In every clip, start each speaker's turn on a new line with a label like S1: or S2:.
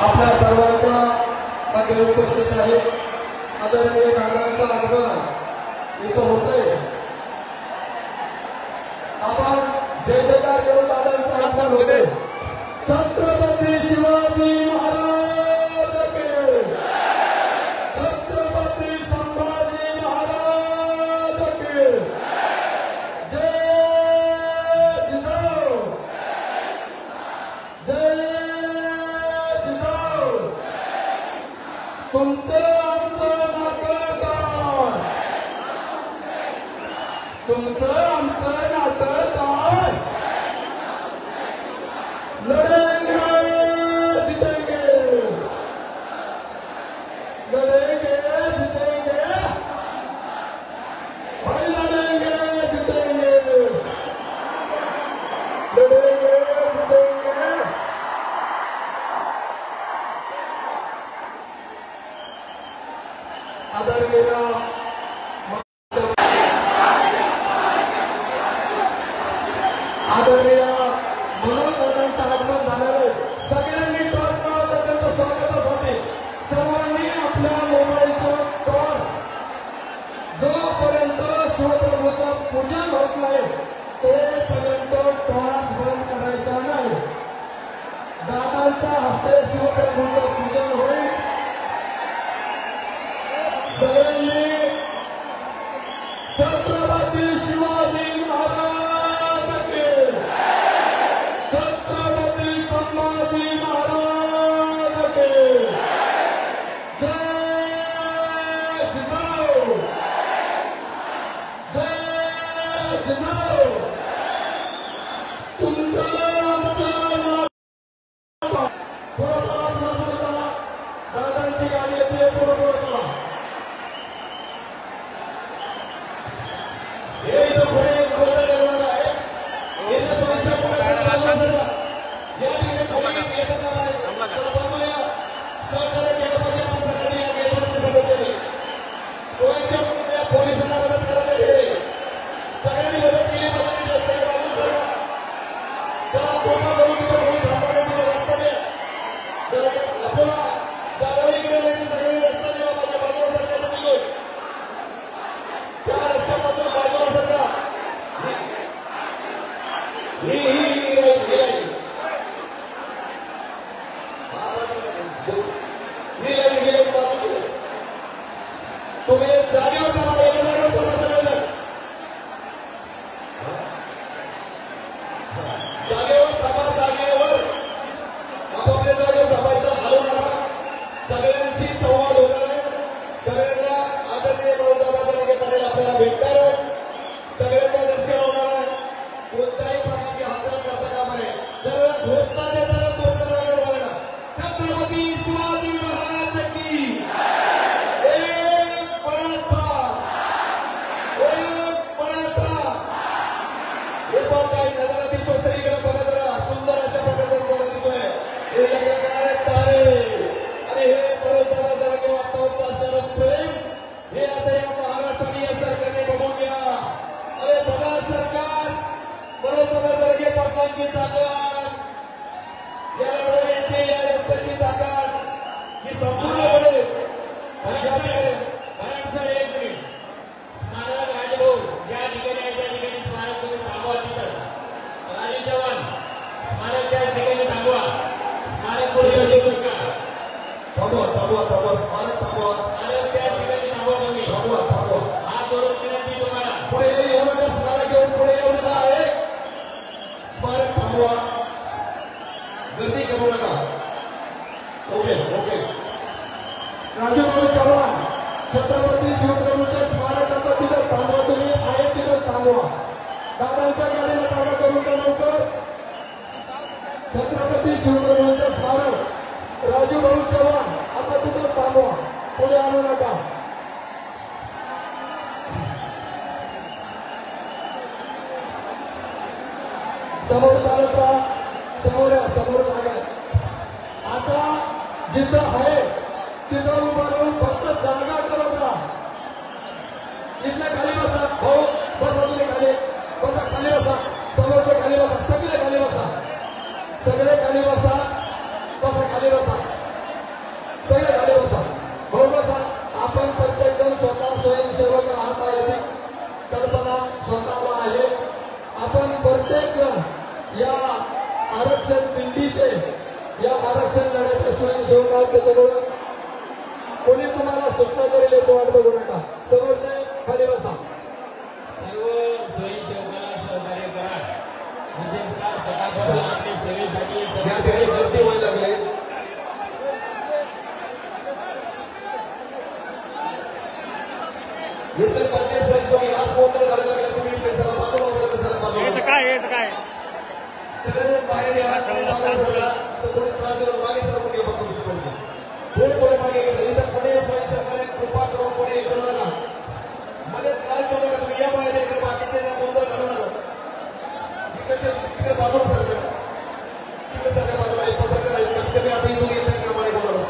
S1: आपल्या सर्वांच्या मध्ये उपस्थित आहे। आदरणीय दादांचं आगमन इथं होतंय। आपण जय जयकार करू दादांचं आगमन होतंय। छत्रपती शिवाजी महाराज की छत्रपती संभाजी महाराज की जय जिजाऊ जय जिजाऊ। तुमचं आमचं नातं काय तुमचं आमचं नातं काय लढेंगे जितेंगे लढेंगे जितेंगे भाई लढेंगे जितेंगे लढेंगे जितेंगे। आदरणीय आदरणीय मनोज दादांचं आगमन झालेलं आहे। सगळ्यांनी टॉर्च लावला त्यांच्या स्वागतासाठी सर्वांनी आपल्या मोबाईलचं टॉर्च जोपर्यंत शिवप्रभूचं पूजन होत नाही तोपर्यंत टॉर्च बंद करायचा नाही। दादांच्या हस्ते शिवप्रभूचं पूजन होईल। सगळ्यांनी छत्रपती शिवाजी महाराज की छत्रपती संभाजी महाराज की जय जिजाऊ जय जिजाऊ। तुमचं आमचं नातं पुढे चला दादांची गाडी येते पुढे चला। राजूभाऊ चव्हाण छत्रपती शिवप्रभूचं स्मारक आता तिथं थांबवा। तुम्ही आहे तिथं थांबवा। दादांच्या गाडीला जागा करून द्या लवकर। छत्रपती शिवप्रभूंचं स्मारक राजूभाऊ चव्हाण आता तिथं थांबवा पुढे आणू नका। समोर चालत राहा समोर जागा आता जिथं आहे तिथं उभं राहून फक्त जागा करत राहा। इथल्या खाली बसा हो बसा तुम्ही खाली बसा खाली बसा समोरच्या खाली बसा सगळे खाली बसा सगळे खाली बसा बसा खाली बसा। या आरक्षण लढ्याचे स्वयंसेवक आहात, त्याच्यामुळे कोणी तुम्हाला सूचना करेल याची वाट बघू नका. समोरचे खाली बसा.
S2: सर्व स्वयंसेवकांना सहकार्य करा. विशेषतः सकाळपासून आपल्या सेवेसाठी
S1: या ठिकाणी गर्दी व्हायला लागले. इतर प्रत्येक स्वयंसेवक आज कोणता झालेला आहे तुम्ही इथे चला बाजूला वगैरे चला बाजूला.
S3: हेच काय
S1: सगळेजण बाहेर या. थोडे त्रास देऊन मागे सरकून घ्या. फक्त थोडे मागे गेले. इथं पुणे स्वयंसेवकाने कृपा करून कोणी हे करू नका. मध्ये त्रास देऊ नका. तुम्ही या बाहेर इकडे बाकीचे गोंधळ घालू नका. तिकडे बाजूला सरका. तिकडे सरका बाजूला. एक पत्रकार आहेत पण तुम्ही आता इथून येत नाही कामाने बोलावं.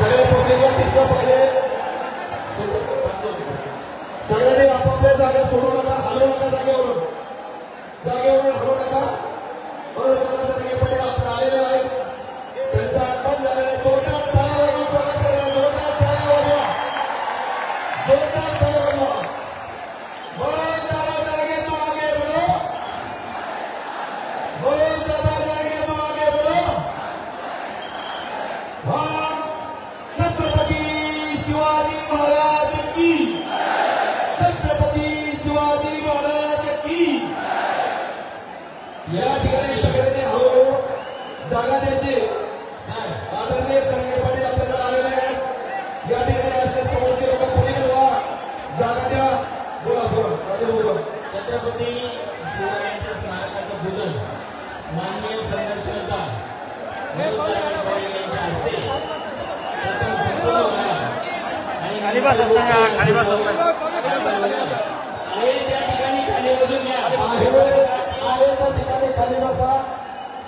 S1: सगळ्या पब्लिकला दिसलं पाहिजे. सगळ्यांनी आपापल्या जागा सोडू नका. हलवू नका जागेवरून. जागेवरून हलवू नका. पटेल आपण आलेले आहेत. त्यांचं आगमन झालेलं आहे. जोरदार टाळ्या वाजवून स्वागत करा. जोरदार टाळ्या वाजवा. जोरदार टाळ्या वाजवा. बोलो जरा जागेतून आगे बढ़ो. बोलो जरा जागेतून आगे बढ़ो. हम छत्रपति शिवाजी महाराज की. छत्रपति शिवाजी महाराज की. या ठिकाणी सगळ्यांनी हळूहळू जागा द्यायची. आदरणीय तरंगे पाटील आपल्याकडे आलेले आहेत. या ठिकाणी आपल्या समोरचे लोक पुढे व्हा. जागा द्या. बोला राजे बोला.
S2: छत्रपती शिवरायांच्या स्मारकाचं पूजन माननीय संरक्षणता मनोज पाटील यांच्या हस्ते प्रथम संपन्न होणार आणि
S3: खालीबास असताना खालीबास असताना
S2: आहे त्या ठिकाणी खाली बसून घ्या.
S1: आहे त्या ठिकाणी खाली बसा.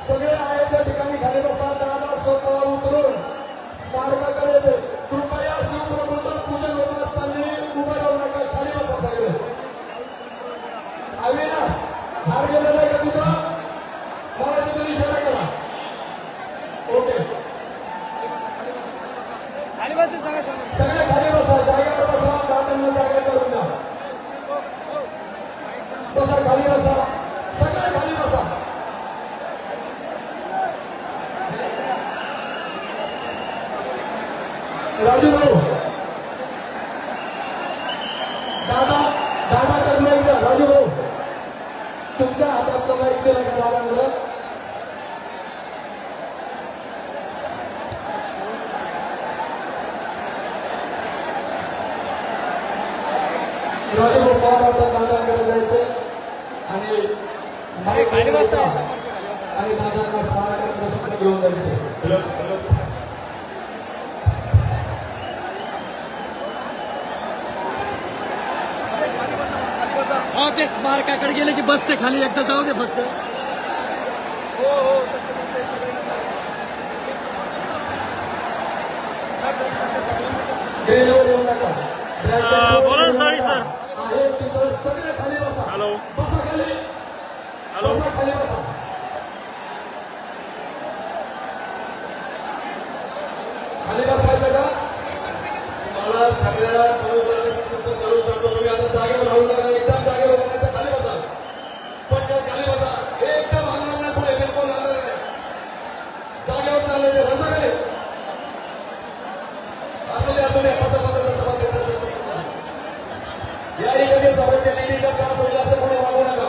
S1: सगळे आहे त्या ठिकाणी खाली बसा. दादा स्वतः उतरून स्मारकाकडे कृपया शिवप्रभूचं पूजन होत असताना उभं राहू नका. खाली बसा सगळे. अविनाश हार गेलेला आहे का तुझा? मला तिथून इशारा करा. ओके सगळे खाली बसा. जागेवर बसा. दादांना जागा करून द्या. बसा खाली बसा. सगळे खाली बसा. राजू भाऊ दादा करून एकदा. राजू भाऊ तुमच्या हातात माईक दिला का दादांना? राजू भाऊ पवार आता दादांकडे जायचे आणि माईक आणि दादांना स्मारकात प्रसन्न घेऊन जायचे.
S3: हो ते स्मारकाकडे गेले की बसते खाली. एकदा जाऊ दे फक्त. बोला सॉरी सर.
S1: आहे तिथं सगळे खाली बसा.
S3: हॅलो
S1: बसा खाली.
S3: हॅलो
S1: बसा खाली बसा. खाली बसायचं का? मला सगळ्या करू शकतो. तुम्ही आता जागेवर राहू नका. एकदम जागेवर बसा. खाली बसा. पटकन खाली बसा. एकदम हलणार नाही. पुढे बिलकुल हलणार नाही. जागेवर चालले बसा खाली. असू दे बसा बसा. या इकडे सभेच्या निधीचा त्रास होईल असं कोणी वागू नका.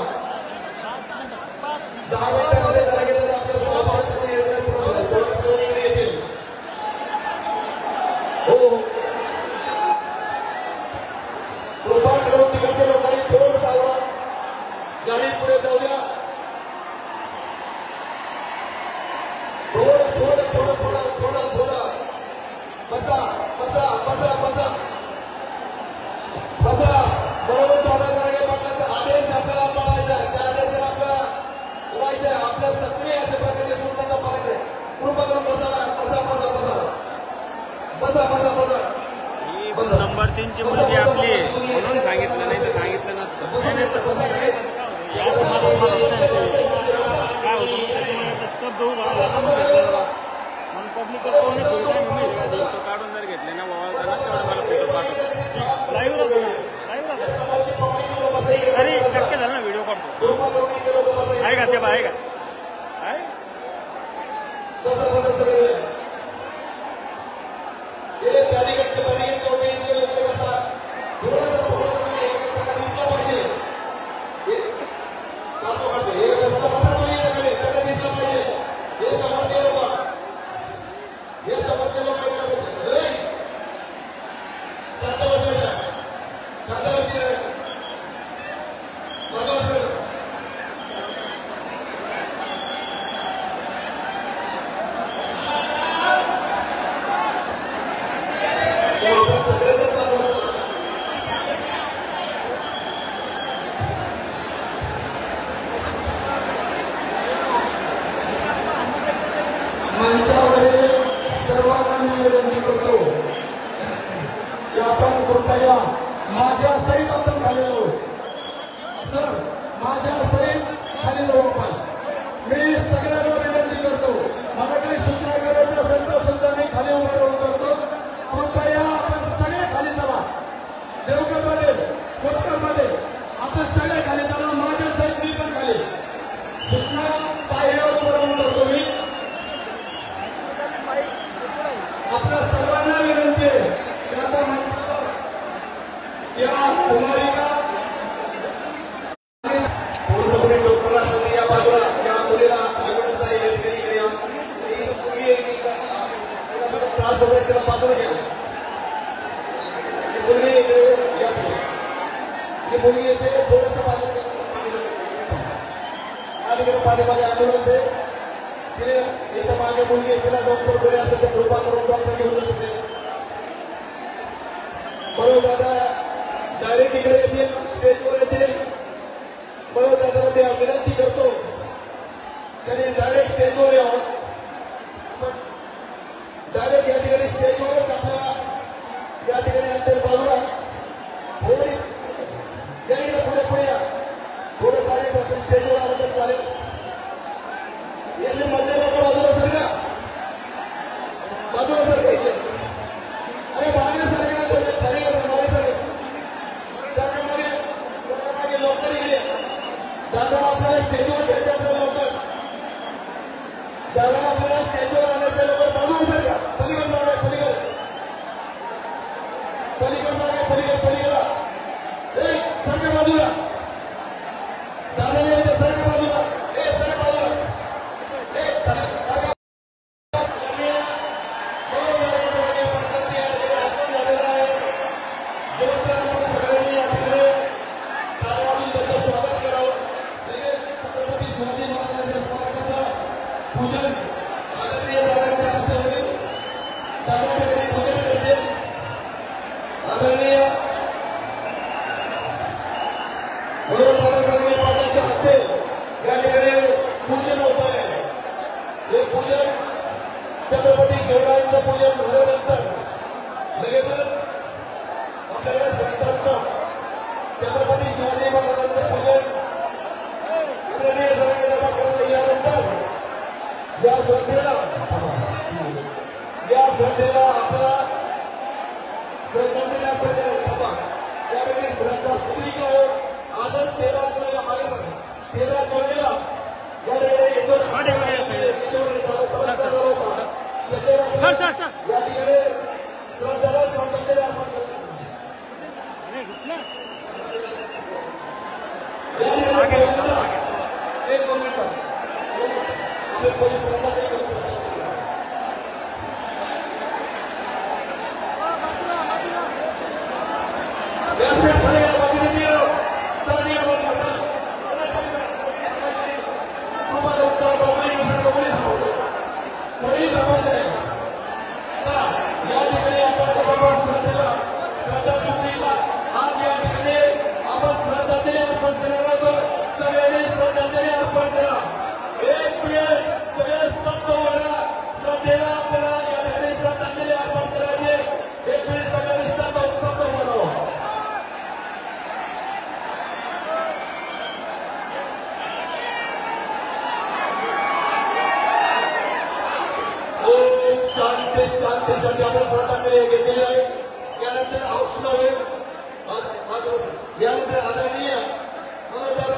S1: 10 मिनिटांमध्ये जरा गेलं तर आपल्या इकडे येतील. हो कृपा करून तिकडच्या लोकांनी थोडं सावरा. गाडी पुढे जाऊ द्या. थोडं थोडं थोडं थोडं थोडं थोडं बसा बसा बसा बसा बसा. बरोबर दादा जागे पाटलांचा आदेश आपल्याला पाळायचा आहे. त्या आदेशाला आपल्याला उडायचं आहे. आपल्या सक्रिय अशा प्रकारचे सूचना पाळायचे. कृपा करून बसा बसा बसा बसा बसा बसा बसा.
S3: नंबर 3 ची मुलगी आपली म्हणून सांगितलं, नाही तर सांगितलं नसतं. काय होतं स्तब्ध उभा म्हणून पब्लिक काढून जर घेतले ना बाबा मला फोटो पाठवतो. लाईव्ह तरी शक्य झालं ना व्हिडिओ काढतो.
S1: कृपा करून इथे लोक बसा.
S3: आहे का ते बा आहे का आहे
S1: बसा बसा सगळे. हे बॅरिकेड ते बॅरिकेड चौक इथे लोक बसा. थोडंसं तुम्ही एकमेकांना दिसलं पाहिजे. हे काढतो काढतो. हे बसा बसा तुम्ही इथे त्याला दिसलं पाहिजे. हे समोरचे लोक हे समोरचे लोक काय करतात? शांत बसायचं. शांत बसायचं. मागं बसायचं. मंचावरील सर्वांना मी विनंती करतो की आपण कृपया माझ्या सहित आपण खाली जाऊ. सर माझ्या सहित खाली जाऊ आपण. मी सगळ्यांना विनंती करतो. मला काही सूचना करायची असेल तर सुद्धा मी खाली उभं राहून करतो. कृपया आपण सगळे खाली चला. देवगडमध्ये कोटकरमध्ये आपण सगळे खाली चला. माझ्या सहित मी पण खाली. सूचना पायरीवर उभं राहून करतो मी. आपल्या सर्वांना विनंती आहे की आता मंचावर या कुमारिका पूर्णपणे डोक्याला असलेली या बाजूला या मुलीला आगमन आहे. या ठिकाणी या मुली त्रास होतोय त्याला बाजूला घ्या. ही मुलगी इकडे या. ही मुलगी येते थोडंसं बाजूला आणि पाठीमागे ॲम्ब्युलन्स आहे. तिने इथं मागे मुलगी आहे. तिला डॉक्टर वगैरे असेल तर कृपा करून डॉक्टर घेऊन येते. बरोबर दादा डायरेक्ट इकडे येतील. स्टेजवर येतील. बरोबर दादा मी विनंती करतो त्यांनी डायरेक्ट स्टेजवर यावं. पण डायरेक्ट या ठिकाणी स्टेजवरच आपल्या या ठिकाणी अंतर बाजूला थोडी या इकडे पुढे पुढे या. थोडं चालेल आपण स्टेजवर आलं तर चालेल. येथे मध्ये बाजूला सरका. बाजूला सरका इथे. अरे मागे सरका थोडे खाली मागे सरका. सरका मागे लवकर इकडे. दादा आपल्याला स्टेजवर घ्यायचे आपल्याला लवकर. दादा आपल्याला स्टेजवर आणायचे लवकर. बाजूला सरका. पलीकडे जाऊ आहे पलीकडे. पलीकडे जाऊ आहे पलीकडे पलीकडे. सरका बाजूला. दादा येते सरका बाजूला. सरका बाजूला. छत्रपती शिवरायांचं पूजन झाल्यानंतर लगेचच आपल्याला श्रद्धांचं छत्रपती शिवाजी महाराजांचं पूजन आदरणीय जनांगीर करायला यानंतर या श्रद्धेला आपल्याला श्रद्धांजली अर्पण करायला त्यावेळी श्रद्धास्तुती काय आजच 13 जुलैला मागे 13 जुलैला या ठिकाणी श्रद्धाला श्रद्धांजली अर्पण करतात. एक मिनिट आम्ही पोलीस श्रद्धांजली करू शकतो. शांतीसाठी आपण श्रद्धांजली घेतलेली आहे. यानंतर औषध यानंतर आदरणीय मनोज दादा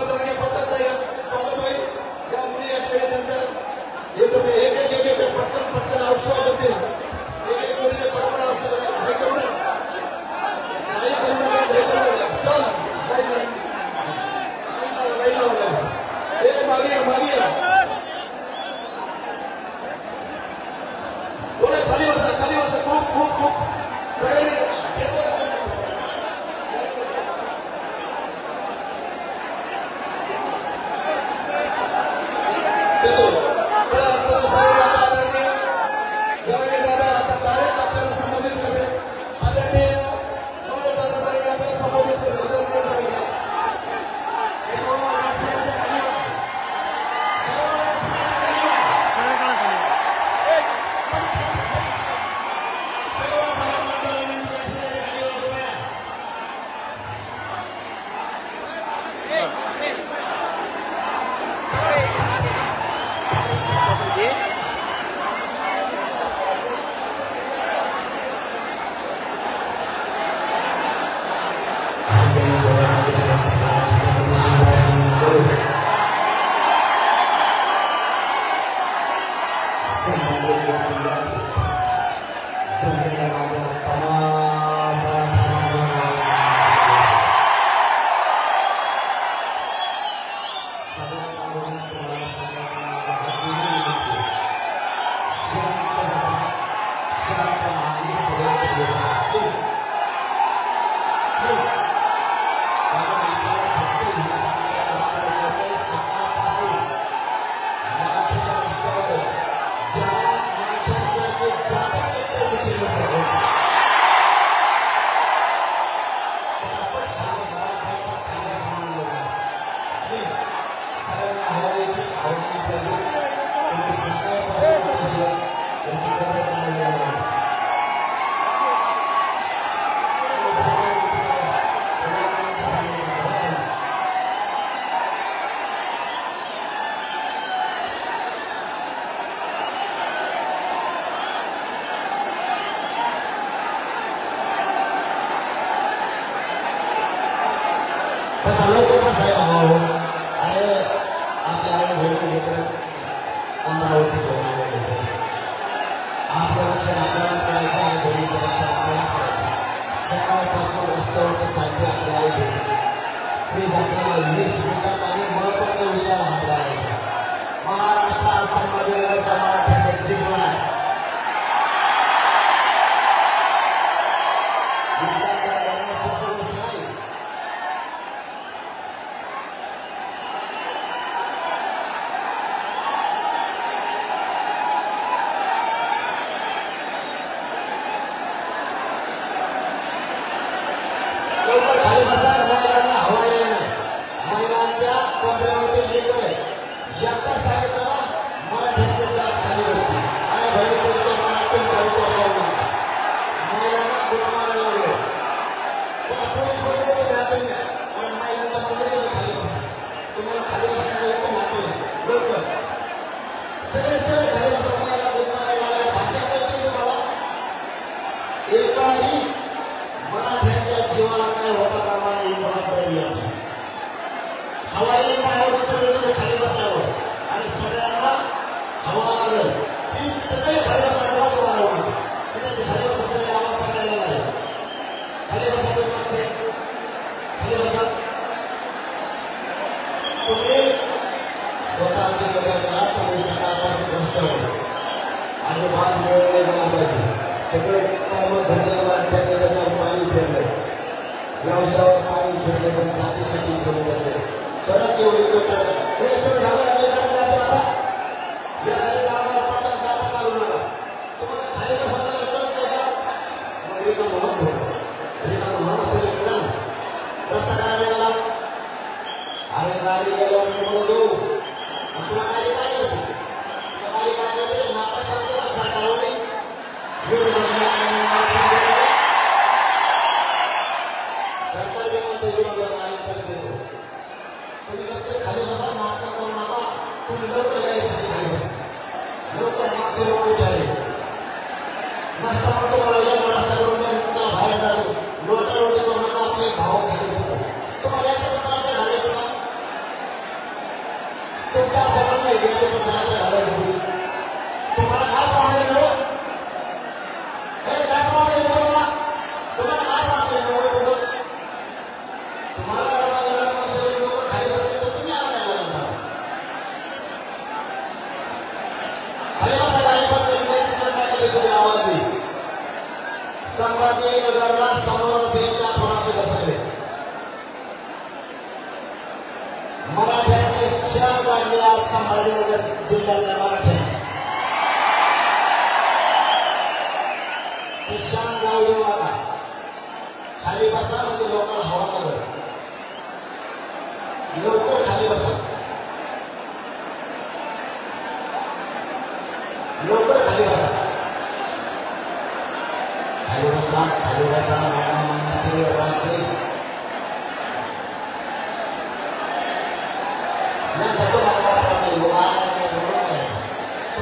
S4: Yang satu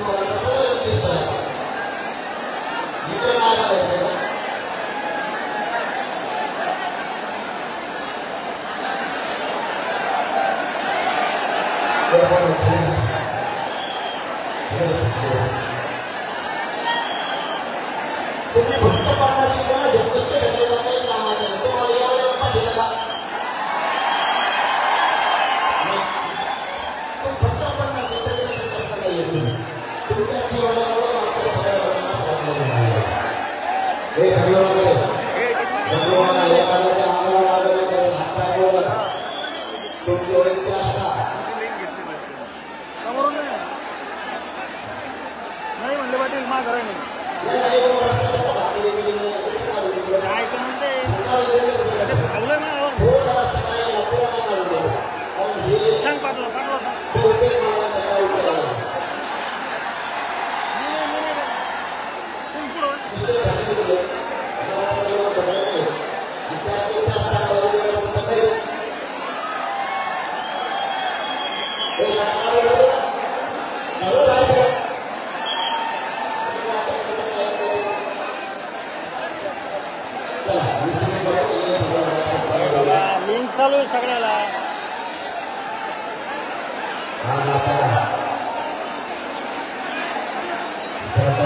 S4: तुम्हाला सगळं दिसतोय इकडे काय करायचं ना तुम्ही फक्त 50 जण झटपट घेतले जाते कामाचे तुम्हाला यावेळेला पाठीला का तुम्ही फक्त 50 त्याच्यापेक्षा जास्त नाही येत तुमच्या एवढ्यामुळे मागच्या सगळ्या लोकांना प्रॉब्लेम झाला हे भगवान एखाद्याच्या अंगाला लागलं हातपायवर तुमची ओळखची असता
S3: नाही म्हणले पाटील मा घरा नाही सांग पाठवा लिंक चालू आहे सगळ्याला सांगा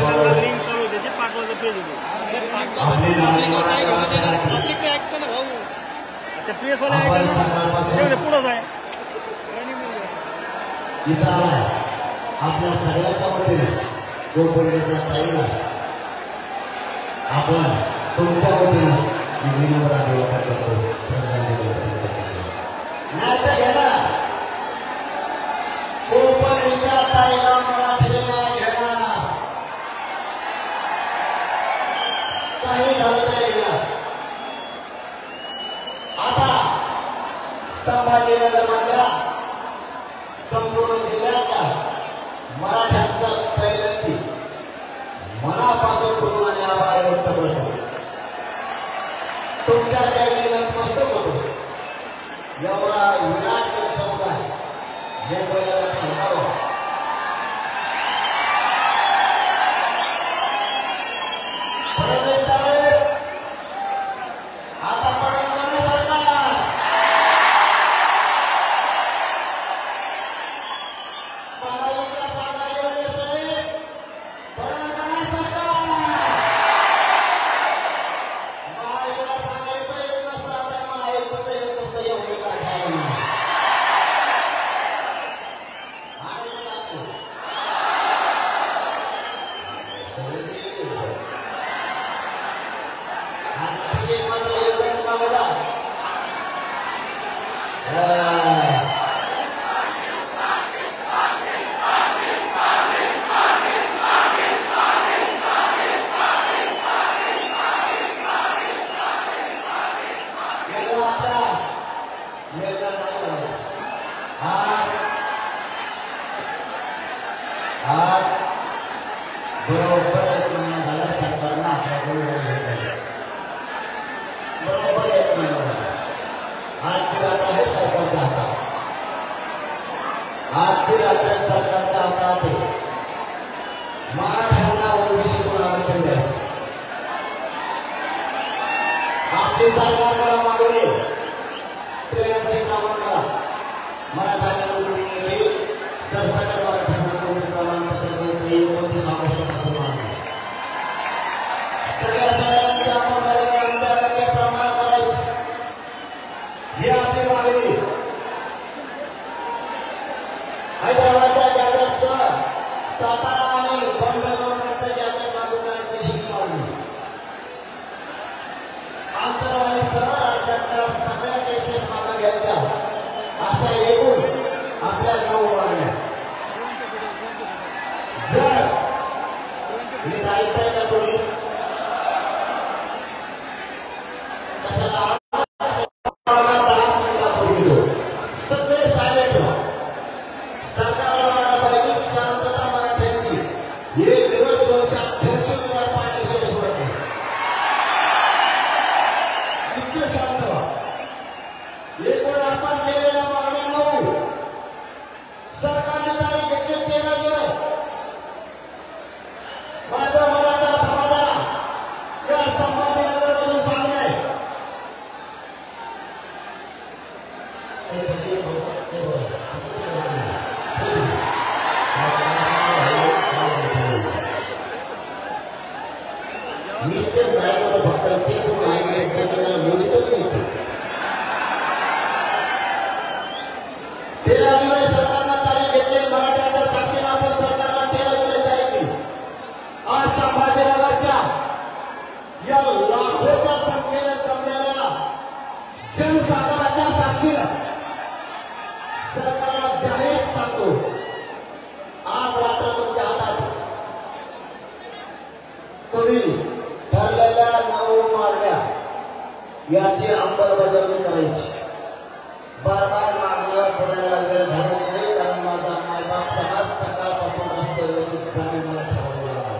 S3: बाबा लिंक चालू त्याचे पाठवायचं पेज ऐकतो ना भाऊ अच्छा पीएस वाले ऐकतो पुढंच आहे
S4: आपल्या सगळ्याच्या वतीने गोपनीच्या ताईला आपण तुमच्या वतीने मी विनम्र अभिवादन करतो श्रद्धांजली अर्पण करतो नाही तर घेणार गोपनीच्या ताईला मराठी नाही घेणार काही झालं नाही घेणार आता संभाजीनगर मधल्या संपूर्ण जिल्ह्यातल्या मराठ्यांचं पहिल्यांदी मनापासून पूर्ण आभार व्यक्त करतो तुमच्या त्या नतमस्तक होतो एवढा विराट समुदाय मुंबईला हवावा फडणवीस साहेब आता पडेल का सरकार आज बरोबर एक महिना झाला सरकारनं आपल्याकडून बरोबर एक महिना झाला आजची रात्र आहे सरकारच्या हातात आजची रात्र सरकारच्या हातात आहे मराठ्यांना ओबीसी कोण आरक्षण द्यायचं आपली सरकारला मागणी 83 क्रमांकाला मराठ्यांना नोकरी सरसकट मराठ्यांना नोकरी प्रमाणपत्र द्यायचे 29 ऑगस्टपासून मागणी सगळ्या सगळ्यांच्या अंमलबजावणीच्या प्रमाण करायची ही आपली मागणी हैदराबादच्या गॅजेटसह सातारा आणि बॉम्बे गव्हर्नमेंटचं गॅजेट लागू करायची ही मागणी आंतरवालीसह राज्यातल्या सगळ्या केसेस मागे घ्यायच्या अशा एकूण आपल्या 9 मागण्या जर मी ऐकताय का तुम्ही कसं सगळे सायलेंट व्हा सरकार आपण केलेल्या मागण्या 9 सरकारने तारीख घेतली 13 जुलै माझा मराठा समाजाला या संभाजीनगरमधून सांगणे नुसते जायचं फक्त तेच एकमेकांना मोजतच नाही 13 जुलै सरकारनं तारीख घेतली मराठ्याच्या साक्षीने आपण सरकारला 13 जुलै तारीख दिली आज संभाजीनगरच्या या लाखोच्या संख्येने जमलेल्या जनसागराच्या साक्षीनं सरकारला जाहीर सांगतो आज रात्र तुमच्या हातात तुम्ही ठरलेल्या 9 मागण्या याची अंमलबजावणी करायची बार बार मागणं बोलायला वेळ घालत नाही कारण माझा मायबाप समाज सकाळपासून असतो याची जाणीव मला ठेवावी लागणार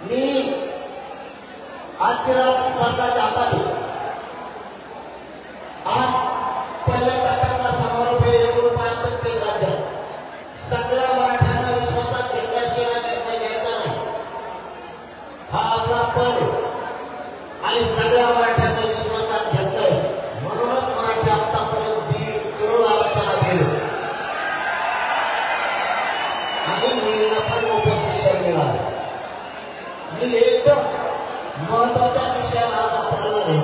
S4: मी आजची रात सरकारच्या हातात आज पहिल्या टप्प्यातला समारोप हे 1.5% राज्यात सगळ्या मराठ्यांना विश्वासात घेतल्याशिवाय निर्णय घ्यायचा नाही हा आपला पद आणि सगळ्या मराठ्यांना विश्वासात घेतलंय म्हणूनच मराठी आतापर्यंत 1.5 करोड आरक्षणात गेले आणि मुलींना पण मोफत शिक्षण मिळालं मी एकदम महत्वाच्या विषयाला आज आपल्याला नाही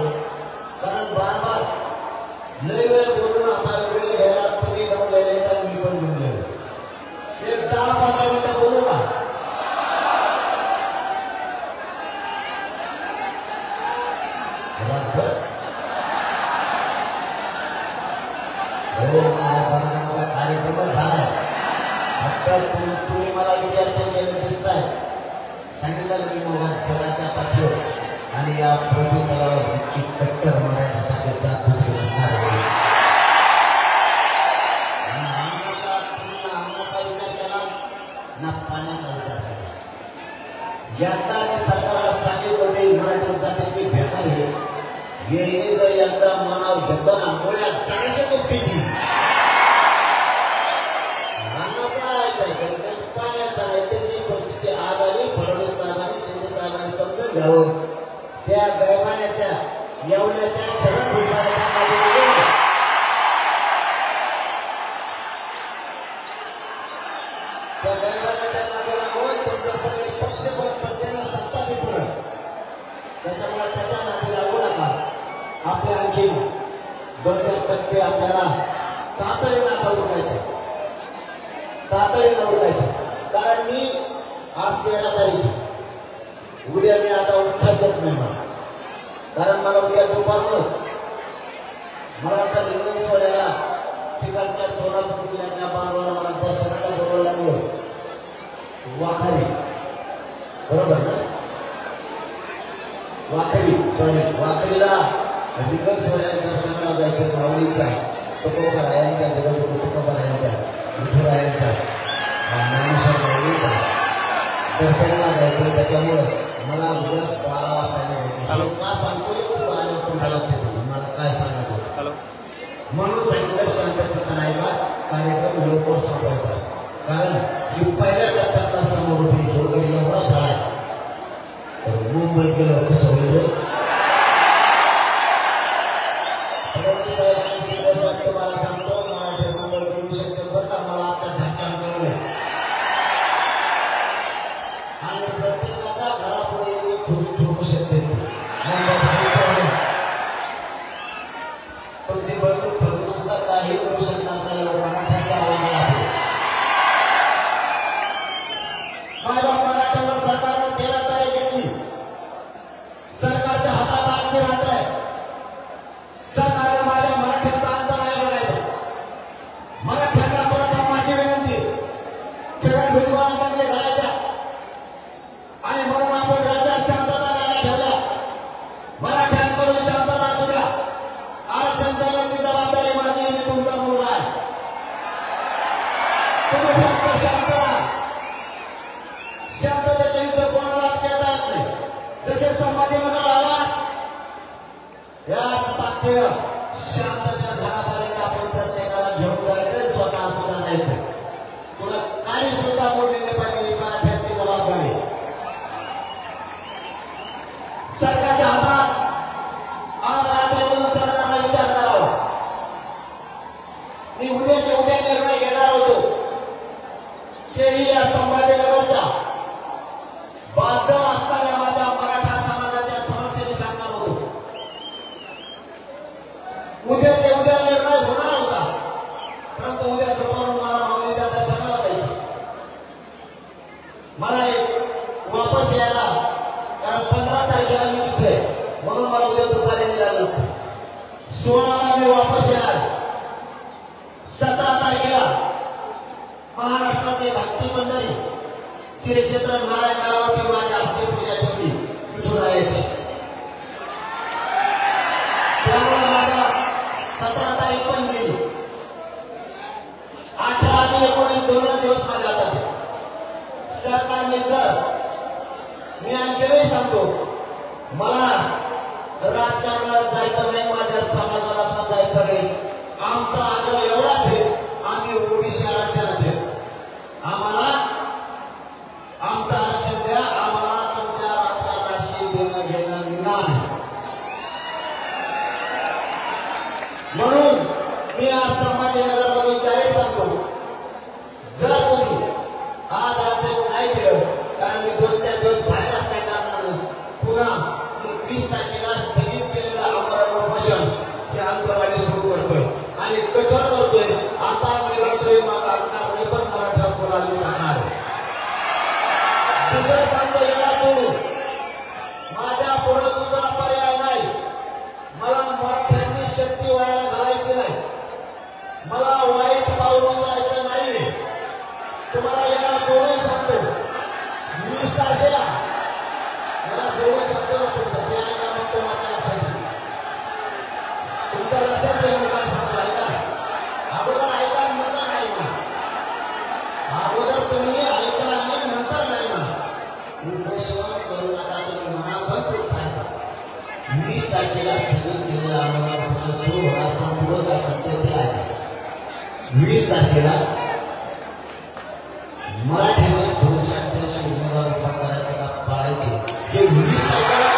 S4: कारण बार बार लय वेळ बोलून आता वेळ घ्यायला तुम्ही जमलेले तर मी पण जमलेलो एक 10-15 मिनिटं बोलू का कार्यक्रम झालाय फक्त तुम्ही मला इतिहास केलं दिसताय सांगितलं की मला जगाच्या पाठीवर आणि या प्रभुत्वावर इतकी कट्टर मराठीसाठीचा दुसरी असणार अन्नाचा विचार केला ना पाण्याचा विचार केला यंदा मी सरकारला सांगितलं होते मराठी जातीची बेकार आहे येणे जर यंदा मनावर घेतलं ना मुळ्या चाळीस पीती पाण्याचा नाही त्याची परिस्थिती आज आली फडणवीस साहेबांनी शिंदे साहेबांनी समजून घ्यावं त्या गैरमान्याच्या येवल्याच्या शरण भुजबळाच्या मागे त्या गैरमान्याच्या मागे लागून तुमच्या सगळे पक्ष प्रत्येकाला सत्ता दे पुढे त्याच्यामुळे त्याच्या नादी लागू नका आपल्या आणखी 2-4 टक्के आपल्याला तातडीने आता उरकायचे तातडीने उरकायचे कारण मी आज 13 तारीख उद्या मी आता उठाच येत नाही मला कारण मला उद्या दुपारूनच मला वाटतं रिंगण सोहळ्याला ठिकाणच्या सोलापूर जिल्ह्यातल्या बांधवाला मला दर्शनाला बोलावं लागलं वाखारी बरोबर ना वाखरीला रिंगण सोहळ्यात दर्शनाला जायचं माऊलीच्या तुकोबरायांच्या जगद्गुरु तुकोबरायांच्या विठुरायांच्या दर्शनाला जायचं त्याच्यामुळं मला उद्या 12 वाजता निघायचं का सांगतोय तुमच्या लक्षात येईल मला काय सांगायचं होतं म्हणून सांगितलं शांतचित्त नाही का कार्यक्रम लवकर संपवायचा कारण ही पहिल्या टप्प्यातला समारोप वगैरे एवढा झालाय तर मुंबईत गेलो कसं होईल फडणवीस साहेबांनी शिंदे साहेब तुम्हाला सांगतो मराठी मंडळ करू शकतो बरं का मला आता झटका मिळालं आणि प्रत्येकाच्या घरापुढे एक खुली ठोकू शकते तुमची बंदूक फडणवीस सुद्धा काही करू शकणार नाही मराठ्याच्या आवाजाला माझ्या मराठ्यावर सरकारने 13 तारीख घेतली सरकारच्या हातात आजची रात्र आहे सरकारने माझ्या मराठ्याचा अंत नाही बघायचा उपोषण आहे. 17 तारखेला महाराष्ट्रातील भक्ती मंडळी श्री क्षेत्र नारायण मेळावरती माझ्या हस्ते पूजा ठेवली विठुरायाची. त्यामुळे माझा 17 तारीख पण गेली. 18 आणि 19 दोन दिवस माझ्या हातात आहे. सरकारने जर मी आणखीनही सांगतो मला राजकारणात जायचं नाही, माझ्या समाजाला पण जायचं नाही. आमचा आग्रह एवढाच आहे, आम्ही ओबीसी आरक्षणात आहे. आम्हाला आमचं आरक्षण द्या. आम्हाला तुमच्या राजकारणाशी देणं घेणं नाही. म्हणून मी आज संभाजीनगरमध्ये जाहीर सांगतो, जर तुम्ही आज रात्री नाही केलं, कारण मी 2-4 दिवस बाहेर असल्या कारणानं पुन्हा 20 तारखेला स्थगित केलेलं आमरण उपोषण हे अंतरवाली सुरू करतोय आणि कठोर करतोय. आता मी रात्री मग मी पण मराठा बोलायला टाकणार. दुसरं सांगतो एवढा सोडून माझ्या पुढे दुसरा पर्याय नाही. मला मराठ्यांची शक्ती व्हायला घालायची नाही. मला वाईट पाऊल उचलायचं नाही. तुम्हाला याला जोडून सांगतो 20 तारखेला याला जोडून सांगतो ना तुमचं ते ऐका मग तो माझ्या लक्षात येईल. तुमच्या लक्षात येईल मी काय सांगतो ऐका. अगोदर ऐका नंतर नाही म्हणा. अगोदर तुम्ही ऐका आणि नंतर नाही म्हणा. उपोषण करू नका तुम्ही म्हणा पण प्रोत्साहित. 20 तारखेला स्थगित केलेला आम्हाला उपोषण सुरू होणार पण पुढं काय सत्य ते आहे. 20 तारखेला मराठ्याने 288 उमेदवार उभा करायचे का पाळायचे हे 20 तारखेला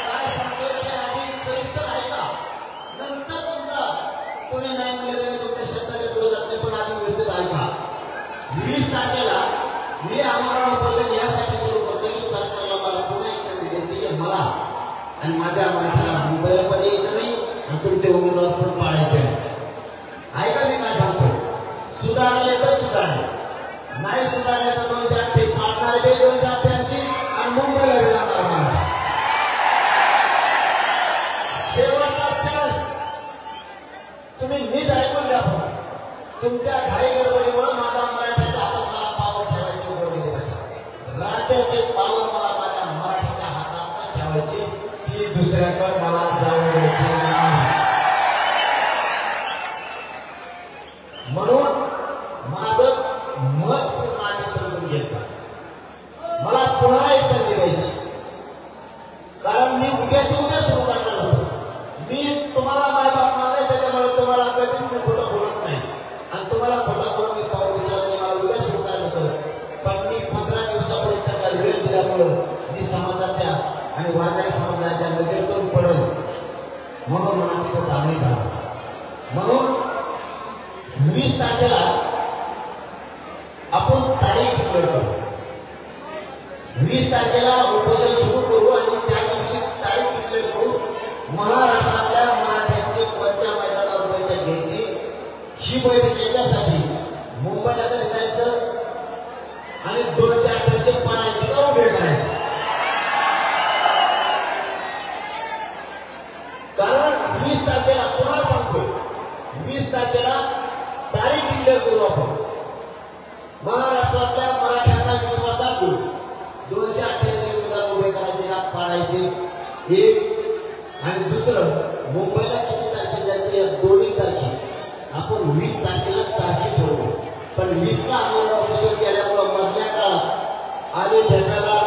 S4: काय सांगतोय ते आधी सविस्तर ऐका. नंतर तुमचा कोणी नाही म्हणले तरी तुमच्या शब्दाने पुढे जात नाही, पण आधी व्यवस्थित ऐका. 20 तारखेला मी आमरण उपोषण यासाठी सुरू करतो की सरकारला मला पुन्हा एक संधी द्यायची की मला आणि माझ्या मराठ्याला मुंबईला पण यायचं नाही आणि तुमचे उमेदवार पण पाळायचे नाही. ऐका मी काय सांगतोय. सुधारले तर सुधारले, नाही सुधारले तर 288 पाडणार बे 288 आणि मुंबईला जाणार मला. शेवटचा चान्स तुम्ही नीट ऐकून घ्या. तुमच्या घाई गडबडीमुळे माझा मराठ्याच्या हातात मला पावर ठेवायची गडबडी व्हायची. राज्याचे पावर मला माझ्या मराठ्याच्या हातात ठेवायची, ती दुसऱ्याकडे मला जाऊ द्यायची नाही. म्हणून माझं मत पूर्ण आणि समजून घ्यायचं. मला पुन्हा एक संधी द्यायची, कारण मी उद्याची उद्या सुरू करणार होतो. मी तुम्हाला मायबाप मानले त्याच्यामुळे तुम्हाला कधीच मी खोटं बोलत नाही आणि तुम्हाला खोटं बोलून मी पाऊल उचलत नाही. मला उद्या सुरू करायचं होतं, पण मी 15 दिवसापूर्वी त्यांना वेळ दिल्यामुळं मी समाजाच्या आणि वारकरी समाजाच्या नजरेतून पडल म्हणून मला तिथं जाणे झालं. म्हणून 20 तारखेला आपण तारीख डिक्लेअर करू. 20 तारखेला उपोषण सुरू करू आणि त्या दिवशी तारीख डिक्लेअर करू. महाराष्ट्रातल्या मराठ्यांची कोणत्या मैदानावर बैठक घ्यायची, ही बैठक याच्यासाठी मुंबईला कधी जायचं आणि 288 पाण्याची का उभे करायचे. कारण 20 तारखेला पुन्हा सांगतोय 20 तारखेला तारीख डिक्लेअर करू आपण. महाराष्ट्रातल्या मराठ्यांना विश्वासात घेऊ. 288 उमेदवार उभे करायचे का पाळायचे एक. आणि दुसरं मुंबईला किती तारखे जायचे या दोन्ही तारखे आपण 20 तारखेला तारखे ठरवू. पण 20ला आम्हाला उपोषण केल्यामुळं मधल्या काळात आले ठेप्याला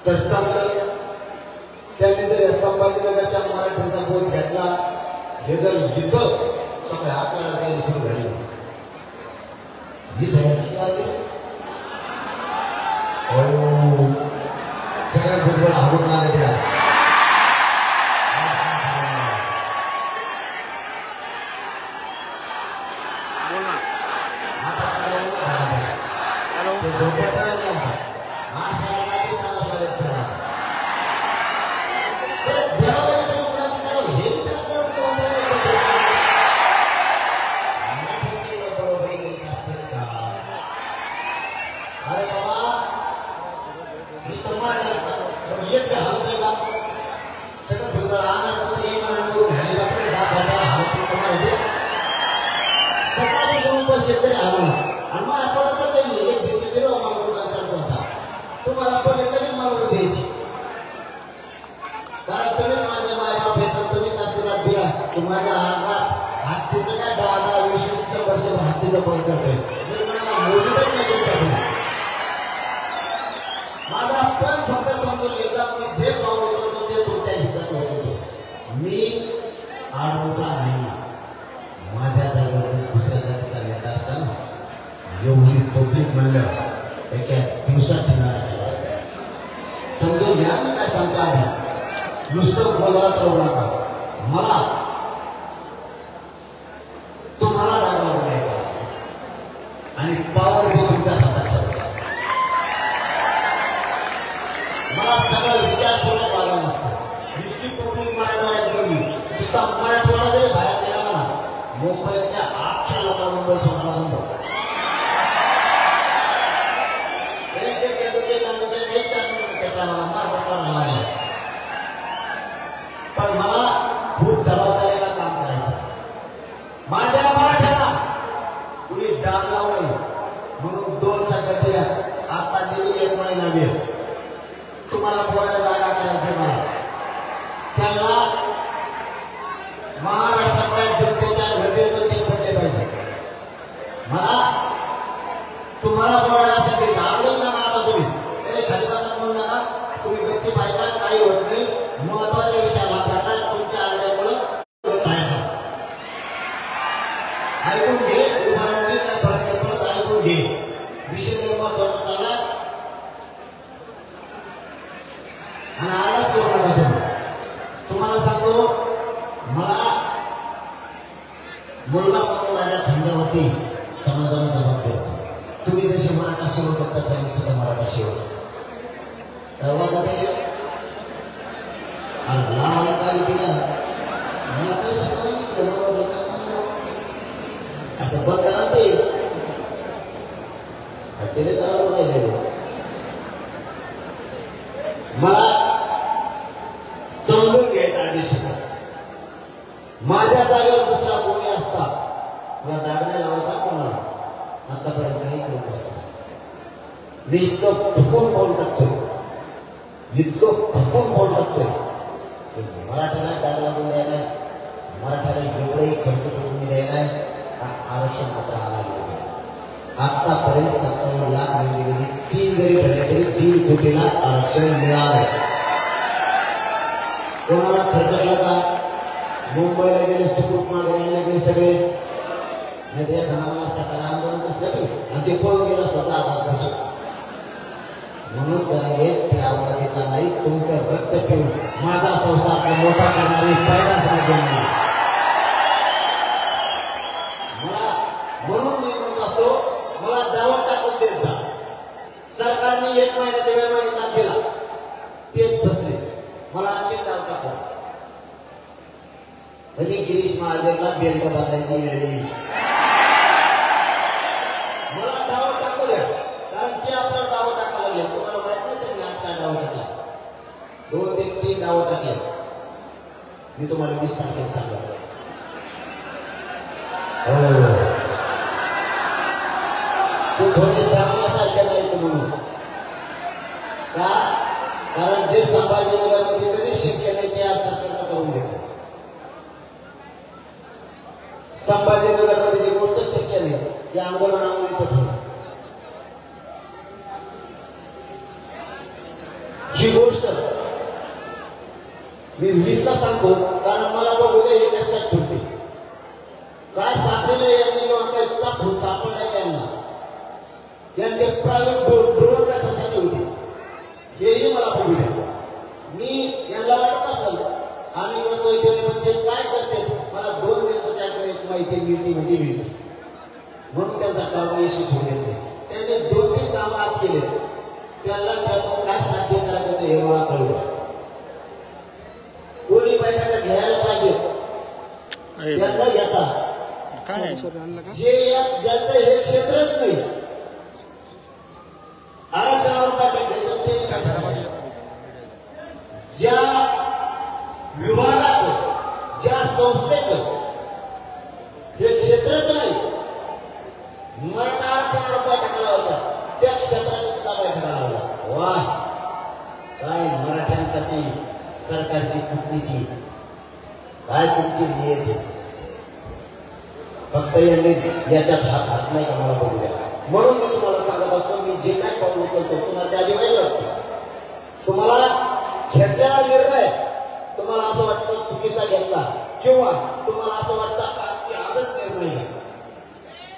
S4: तर चांगलं. त्यांनी जर संभाजीनगरच्या मराठ्यांचा बोध घेतला, हे जर इथं सकाळी 11ला काही सुरू झाली सगळ्या भुजबळ हागून लागत या. सगळं फिरवलं आणा तर एक म्हणून घ्यायला लागले दाखवताना हालत माहिती सकाळपासून पण शेतकरी आलो आणि मग आपण आता काही एक डिसिप्लिन मागून होता तुम्हाला पहिले तरी मागून द्यायची कारण तुम्हीच माझे मायबाप येतात तुम्हीच आशीर्वाद दिला की माझ्या अंगात हत्तीचं काय 10-20 वर्ष हत्तीचं पोहोचत आहे मला मोजतच नाही तुमच्याकडून माझा पण फक्त समजून घ्यायचा मी जे पाऊल उचलतो ते तुमच्या हिताचं उचलतो मी आडमोठा नाही माझ्या जागेवर दुसऱ्या जातीचा नेता असताना एवढी पब्लिक म्हणलं एका दिवसात येणार समजून घ्या मी काय सांगतो आधी नुसतं बोलत राहू नका मला तुम्हाला डागावर द्यायचा आणि पावर मी तुमच्या हातात ठेवायचा मला सगळं विचारपूर्वक वागायला लागतं इतकी पब्लिक मराठवाड्यात जेवली नुसता मराठवाडा जरी बाहेर गेला ना मुंबईतल्या अख्ख्या लोकांना मुंबई सोडायला सांगतो पण मला खूप जबाबदारीला काम करायचं माझ्या मराठ्याला कुणी डाग लावू नये म्हणून 2 संघ दिल्या आता दिली 1 महिना वेळ तुम्हाला बोलायला जागा करायची मला त्यांना महाराष्ट्रातल्या जनतेच्या नजरेतून ते पडले पाहिजे मला तुम्हाला बोलण्यासाठी आवडत ना आता तुम्ही तरी खाली बसा म्हणू नका तुम्ही गच्ची पाहिजे काही होत नाही महत्वाच्या विषयाला करता तुमच्या आरड्यामुळं ऐकून घे उभारणी काय फरक पडत ऐकून घे विषय महत्वाचा चालला आणि आवाज करू नका तुम्ही तुम्हाला सांगतो मला मुलगा म्हणून माझ्या खांद्यावरती समाजाला जबाब देतो तुम्ही जसे मराठा शिवत तसा मी सुद्धा मराठा शिवतो तेव्हा जाते आणि लावायला काय दिला मला काही सगळं आता बंद करा ते चालू राहिले मला समजून घ्यायचा आदेश माझ्या जागेवर दुसरा कोणी असता तुला दागण्या लावायचा कोणाला आतापर्यंत काही करून बसत मी इतकं फुकून पाऊल टाकतोय इतकं फुकून पाऊल टाकतोय मराठ्याला डाग लागून द्यायला मराठ्याला एवढंही खर्च करून मी द्यायला आरक्षण मात्र आला आतापर्यंत 57 लाख म्हणजे 3 जरी धरले तरी 3 कोटीला आरक्षण मिळालं कोणाला खर्चला का मुंबईला गेले सुकुट मागे गेले सगळे नाही त्या घराला असता कला आंदोलन कसलं की आणि ते पळून गेलं स्वतः आजाद बसून म्हणून जरा ते अवघातीचा नाही तुमचं रक्त पिऊन माझा संसार काय मोठा करणारी पहिला साधन नाही मला म्हणून मी म्हणत असतो मला डावट टाकून देत जा सरकारने 1 महिन्याचा वेळ मागितला दिला तेच फसले मला आणखी डाव टाकला म्हणजे गिरीश महाजनला बेल्ट बांधायची वेळ मला डाव टाकू द्या कारण ते आपल्याला डाव टाकायला लागले तुम्हाला माहित नाही त्यांनी आज काय डाव टाकला 2 ते 3 डाव टाकले मी तुम्हाला 20 तारखेला सांगतो ते थोडे सांगण्यासारखे नाही म्हणून का कारण जे संभाजीनगरमध्ये कधी शक्य नाही ते आज सरकारनं करून घेतो संभाजीनगरमध्ये जी गोष्ट शक्य नाही ते आंदोलनामुळे इथं ठेवलं ही गोष्ट मी 20ला सांगतो कारण मला बघू दे हे कशात ठेवते काय सापडले यांनी सापडलाय त्यांना यांचे प्रायव्हेट ड्रोन कशासाठी होते हेही मला बघू द्या मी यांना वाटत असेल आम्ही करतोय ते काय करते मला 2 दिवसाच्या माहिती मिळते म्हणजे मिळते म्हणून त्यांचा काम यशस्वी होऊ देत नाही त्यांनी 2-3 कामं आज केले त्यांना त्यातून काय साध्य करायचं होतं हे मला कळलं कोणी बैठका घ्यायला पाहिजे त्यांना घेता जे ज्यांचं हे क्षेत्रच नाही आरक्षणावर बैठक घ्यायचं ते बैठका पाहिजे ज्या विभागाचं ज्या संस्थेचं हे क्षेत्रच नाही मराठा आरक्षणावर बैठका लावायच्या त्या क्षेत्राने सुद्धा बैठका लावल्या. वा काय मराठ्यांसाठी सरकारची कूटनीती काय तुमची नियती. फक्त यांनी याच्यात हात घातलाय का मला बघूया. म्हणून मी तुम्हाला सांगत असतो मी जे काय पाऊल उचलतो तुम्हाला त्या आधी वाईट वाटतं. तुम्हाला घेतलेला निर्णय तुम्हाला असं वाटतं चुकीचा घेतला किंवा तुम्हाला असं वाटतं आजची आजच निर्णय घ्या.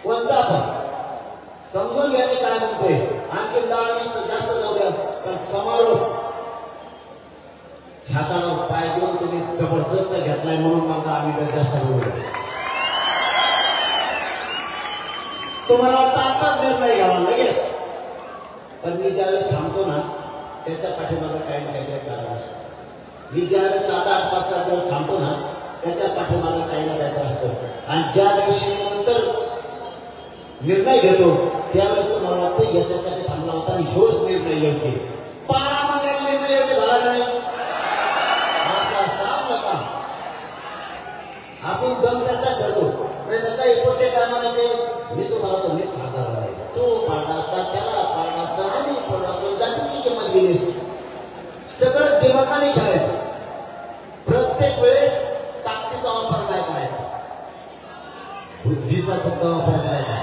S4: कोणता पण समजून घ्या मी काय म्हणतोय. आणखी 10 मिनिटं जास्त जाऊ द्या पण समारोप हातावर पाय देऊन तुम्ही जबरदस्त घेतलाय म्हणून मला 10 मिनिटं जास्त बोलू. तुम्हाला वाटतं आताच निर्णय घ्यावा लगेच पण मी ज्यावेळेस थांबतो ना त्याच्या पाठीमागं काही ना काहीतरी कारण असतं. मी ज्यावेळेस 7-8 5-7 दिवस थांबतो ना त्याच्या पाठीमागं काही ना काहीतरी असतं. आणि ज्या दिवशी नंतर निर्णय घेतो त्यावेळेस तुम्हाला वाटतं याच्यासाठी थांबला होता आणि ह्योच निर्णय योग्य. पाळा मागायला निर्णय योग्य झाला नाही असं असतं आपलं काम. आपण दम त्यासाठी धरतो नाही काही पोटे काय म्हणायचे मी तुम्हाला तो मीच हाताला नाही तो पाळला असता त्याला पाळला असता आणि पडला असतो जातीची किंमत गेली असती. सगळं दिमागाने खेळायचं. प्रत्येक वेळेस ताकदीचा वापर नाही करायचा बुद्धीचा सुद्धा वापर करायचा.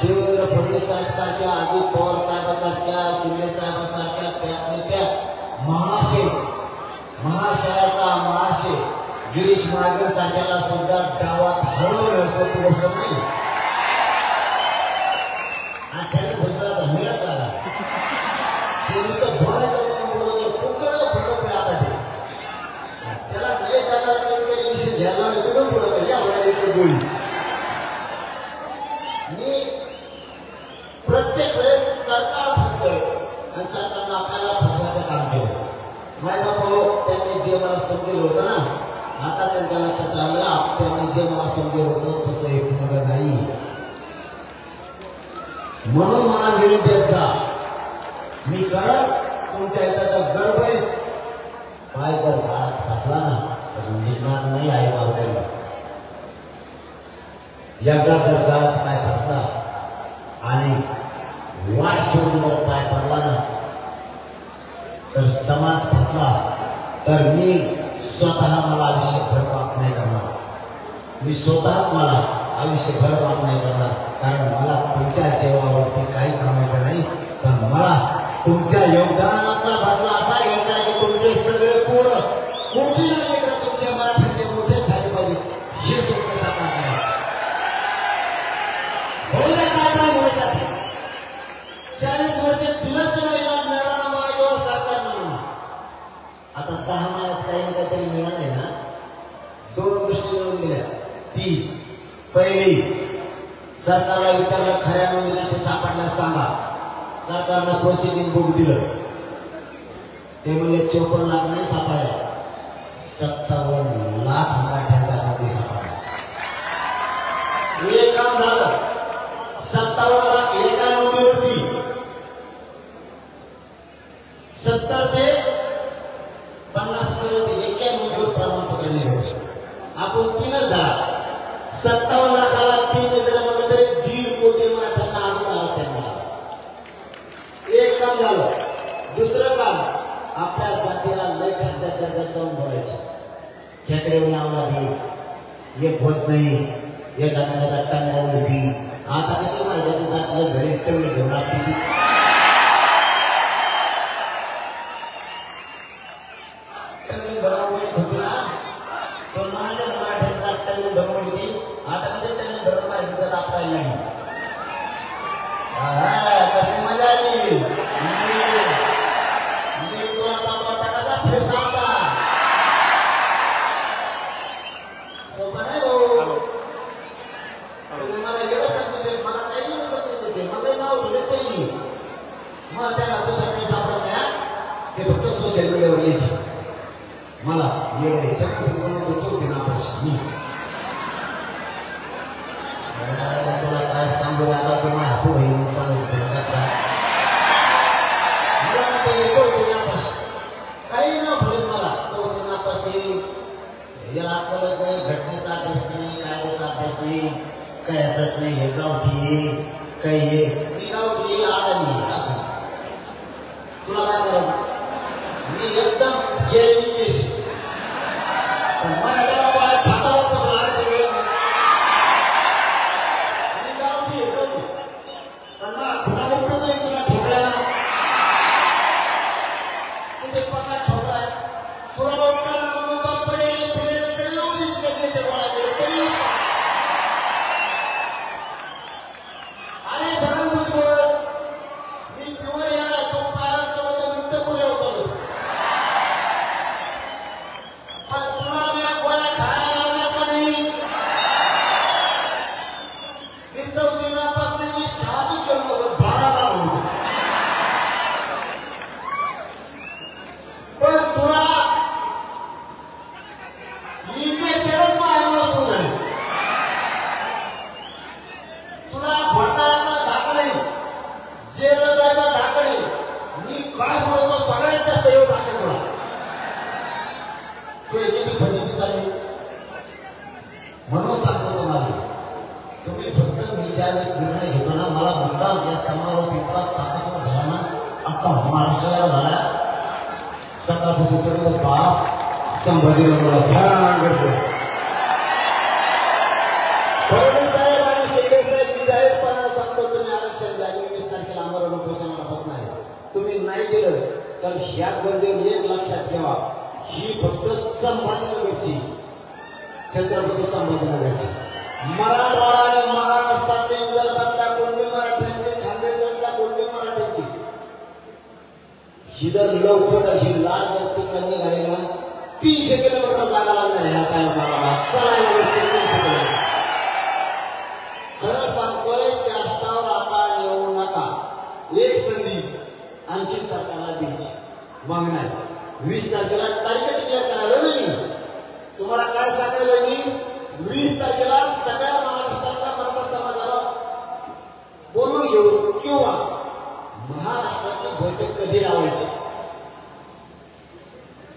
S4: देवेंद्र फडणवीस साहेब सारख्या अजित पवार साहेबांसारख्या शिंदे साहेबांसारख्या त्या महाशयाचा महाशय गिरीश महाजन सारख्याला सुद्धा डावात हळवलं सोपी गोष्ट नाही. आजच्या भुजबळाचा मिळत आला ते नुसतं बोलायचं बोलत कुकडं फटत आता ते त्याला नाही जाणार विषय घ्यायला निघून पुढे पाहिजे आपल्याला इथे गोळी. मी प्रत्येक वेळेस सरकार फसतंय आणि सरकारनं आपल्याला फसवायचं काम केलं. माय बापा त्यांनी जे मला समजेल होतं ना आता त्यांच्या लक्षात आलं त्यांनी जे मला समजेल होतं तसं एक मुलं नाही. म्हणून मला वेळ देत जा. मी करत तुमच्या इथं गर्व आहे. पाय जर काळात फसला ना तर निघणार नाही आहे बाबड्याला. एकदा जर काळात पाय फसला आणि वाट सोडून जर पाय पडला ना तर समाज फसला तर मी स्वतः मला आयुष्यभर पाप नाही करणार. मी स्वतःच मला आयुष्यभर पाप नाही करणार. कारण मला तुमच्या जीवावरती काही कामायचं नाही पण मला तुमच्या योगदानाचा बदला असा घ्यायचा आहे की तुमचे सगळे पोरं कोटी लेकर तुमच्या मराठीचे मोठे झाले पाहिजे हे स्वप्न साकार करायचं. होईल काय होईल 40 वर्ष दिलं तर मिळाला माझ्यावर सरकारनं म्हणा. आता 10 महिन्यात काही ना काहीतरी मिळालंय ना. 2 गोष्टी मिळून दिल्या. ती पहिली सरकारला विचारलं खऱ्या नोंदीला ते सापडल्यास सांगा. सरकारनं प्रोसिडिंग बुक दिलं ते म्हणजे 54 लाख नाही सापडल्या 57 लाख मराठ्यांच्या नोंदी सापडल्या. हे काम झालं. 57 लाख एका नोंदीवरती 70 ते 50 पर्यंत एका नोंदीवर प्रमाणपत्र दिले. आपण 3च झाला 57 लाखाला 3 जर म्हणलं तरी 1.5 कोटी मराठ्यांना अजून आरक्षण मिळालं. एक काम झालं. दुसरं काम आपल्या जातीला लय खालच्या दर्जात जाऊन बोलायचं. खेकड्यावर आवला दे एक होत नाही एका टांग्याचा टांगड्या उलटी. आता कसं मार्गाची जात घरी टवळी घेऊन आपली टवळी धर्मवळीत होती ना तो म्हणाले मराठ्यांचा टवळी धर्मवळी. आता कसं टवळी धर्म मार्गात आपल्याला नाही. कशी मजा आली. कसा फेसा होता सोपा नाही भाऊ. मला एवढं सांगितले मला काही नाही सांगितले मला नाव ठेवले पहिली मग त्याला दुसरं काही सापडत नाही. ते फक्त सोशल मीडियावर लिहिते मला येडे चौथी नापाशी मी तुला काय सांगू आता तुम्हाला पुढे सांगितलं कसा काही नाव ठेवत मला याला अक्कलच नाही, घटनेचा अभ्यास नाही, कायद्याचा अभ्यास नाही, काय याचाच नाही. हे गावठी काही हे मी गावठी आडानी असं तुला काय करायचं. मी एकदम गेलेली केस पण मराठ्याला बाहेर छातावर बसून आरक्षण मिळत नाही. मी गावठी आहे जाऊ पण मला खुणा उठतोय तुला ठोकल्याला तुझे पगार ठोकलाय तुला उठताना म्हणून बाप पडेल पडेल सगळं उन्नीस टक्के गोळा केलं तरी अरे जरा बुजवळ मी प्युअर येणार तो पायावर केला तर मिट्ट पुरे होतो पण तुला मी गोळ्या खायला लावल्या का नाही. मी 14 पासून मी 6 जन्म 12 होतो पण तुला इंजेक्शनच मारलं सुद्धा तुला घोटाळ्याचा दाखले जेलला जायला दाखले मी काय बोलतो सगळ्यात जास्त येऊ दाखले तुला तू एकेकी फजिती झाली म्हणून सांगतो तुम्हाला तुम्ही फक्त मी ज्यावेळेस निर्णय घेतो ना मला मुद्दाम या समारोप इतका ताकदवर झाला ना अख्खा महाराष्ट्राला झाला सकाळपासून तर बाप संभाजीरावला ध्यान करतो. फडणवीस साहेब आणि शेखर साहेब मी जाहीरपणे सांगतो तुम्ही आरक्षण द्या. 20 तारखेला आमरण उपोषणाला बसणार आहे. तुम्ही नाही दिलं तर ह्या गर्दीवर एक लक्षात ठेवा ही फक्त संभाजीनगरची छत्रपती संभाजीनगरची मराठवाडा आणि महाराष्ट्रातले विदर्भातल्या कोणती मराठ्यांचे खानदेशातल्या कोणती मराठ्यांची ही जर लवकर ही लाट जर तिकडे निघाली ना 300 किलोमीटर जागा लागणार ह्या काय मला चला व्यवस्थित 300 किलोमीटर. खरं सांगतोय चाष्टावर आता येऊ नका. एक संधी आणखी सरकारला द्यायची मग नाही 20 तारखेला तारीख डिक्लेअर करायला ना मी तुम्हाला काय सांगायला मी 20 तारखेला सगळ्या महाराष्ट्रातल्या मराठा समाजाला बोलून घेऊ किंवा महाराष्ट्राची बैठक कधी लावायची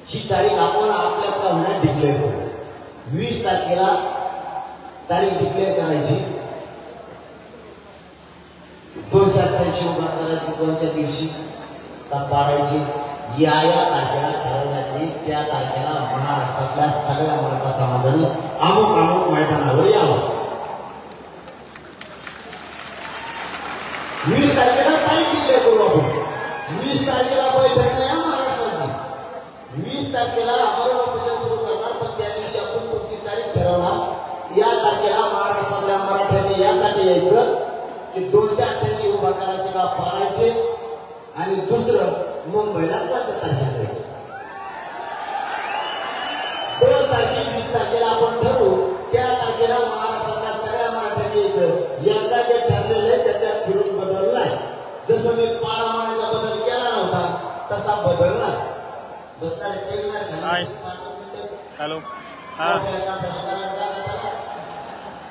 S4: ही तारीख आपण आपल्या होण्यात डिक्लेअर करू. 20 तारखेला तारीख डिक्लेअर करायची 288 उभा करायची 2च्या दिवशी पाडायची या तारखेला ठरवण्यात येईल. त्या तारखेला महाराष्ट्रातल्या सगळ्या मराठा समाजाने अमुक मैदानावर यावं. 20 तारखेला तारीख डिक्लेअर करू आपण. 20 तारखेला बैठक नाही महाराष्ट्राची. 20 तारखेला आमरण उपोषण सुरू करणार पण त्या दिवशी आपण पुढची तारीख ठरवणार. या तारखेला महाराष्ट्रातल्या मराठ्यांनी यासाठी यायचं की 288 उभा करायचे का पाडायचे आणि दुसरं मुंबईला 5 तारखेला जायचं. 2 तारखे 20 तारखेला आपण ठरवू. त्या तारखेला महाराष्ट्रातल्या सगळ्या मराठ्यांनी यायचं. यंदा जे ठरलेलं त्याच्यात फिरून बदल नाही. जसं मी पाडा मानाचा बदल केला नव्हता तसा बदल नाही. बसणार
S3: हॅलो हा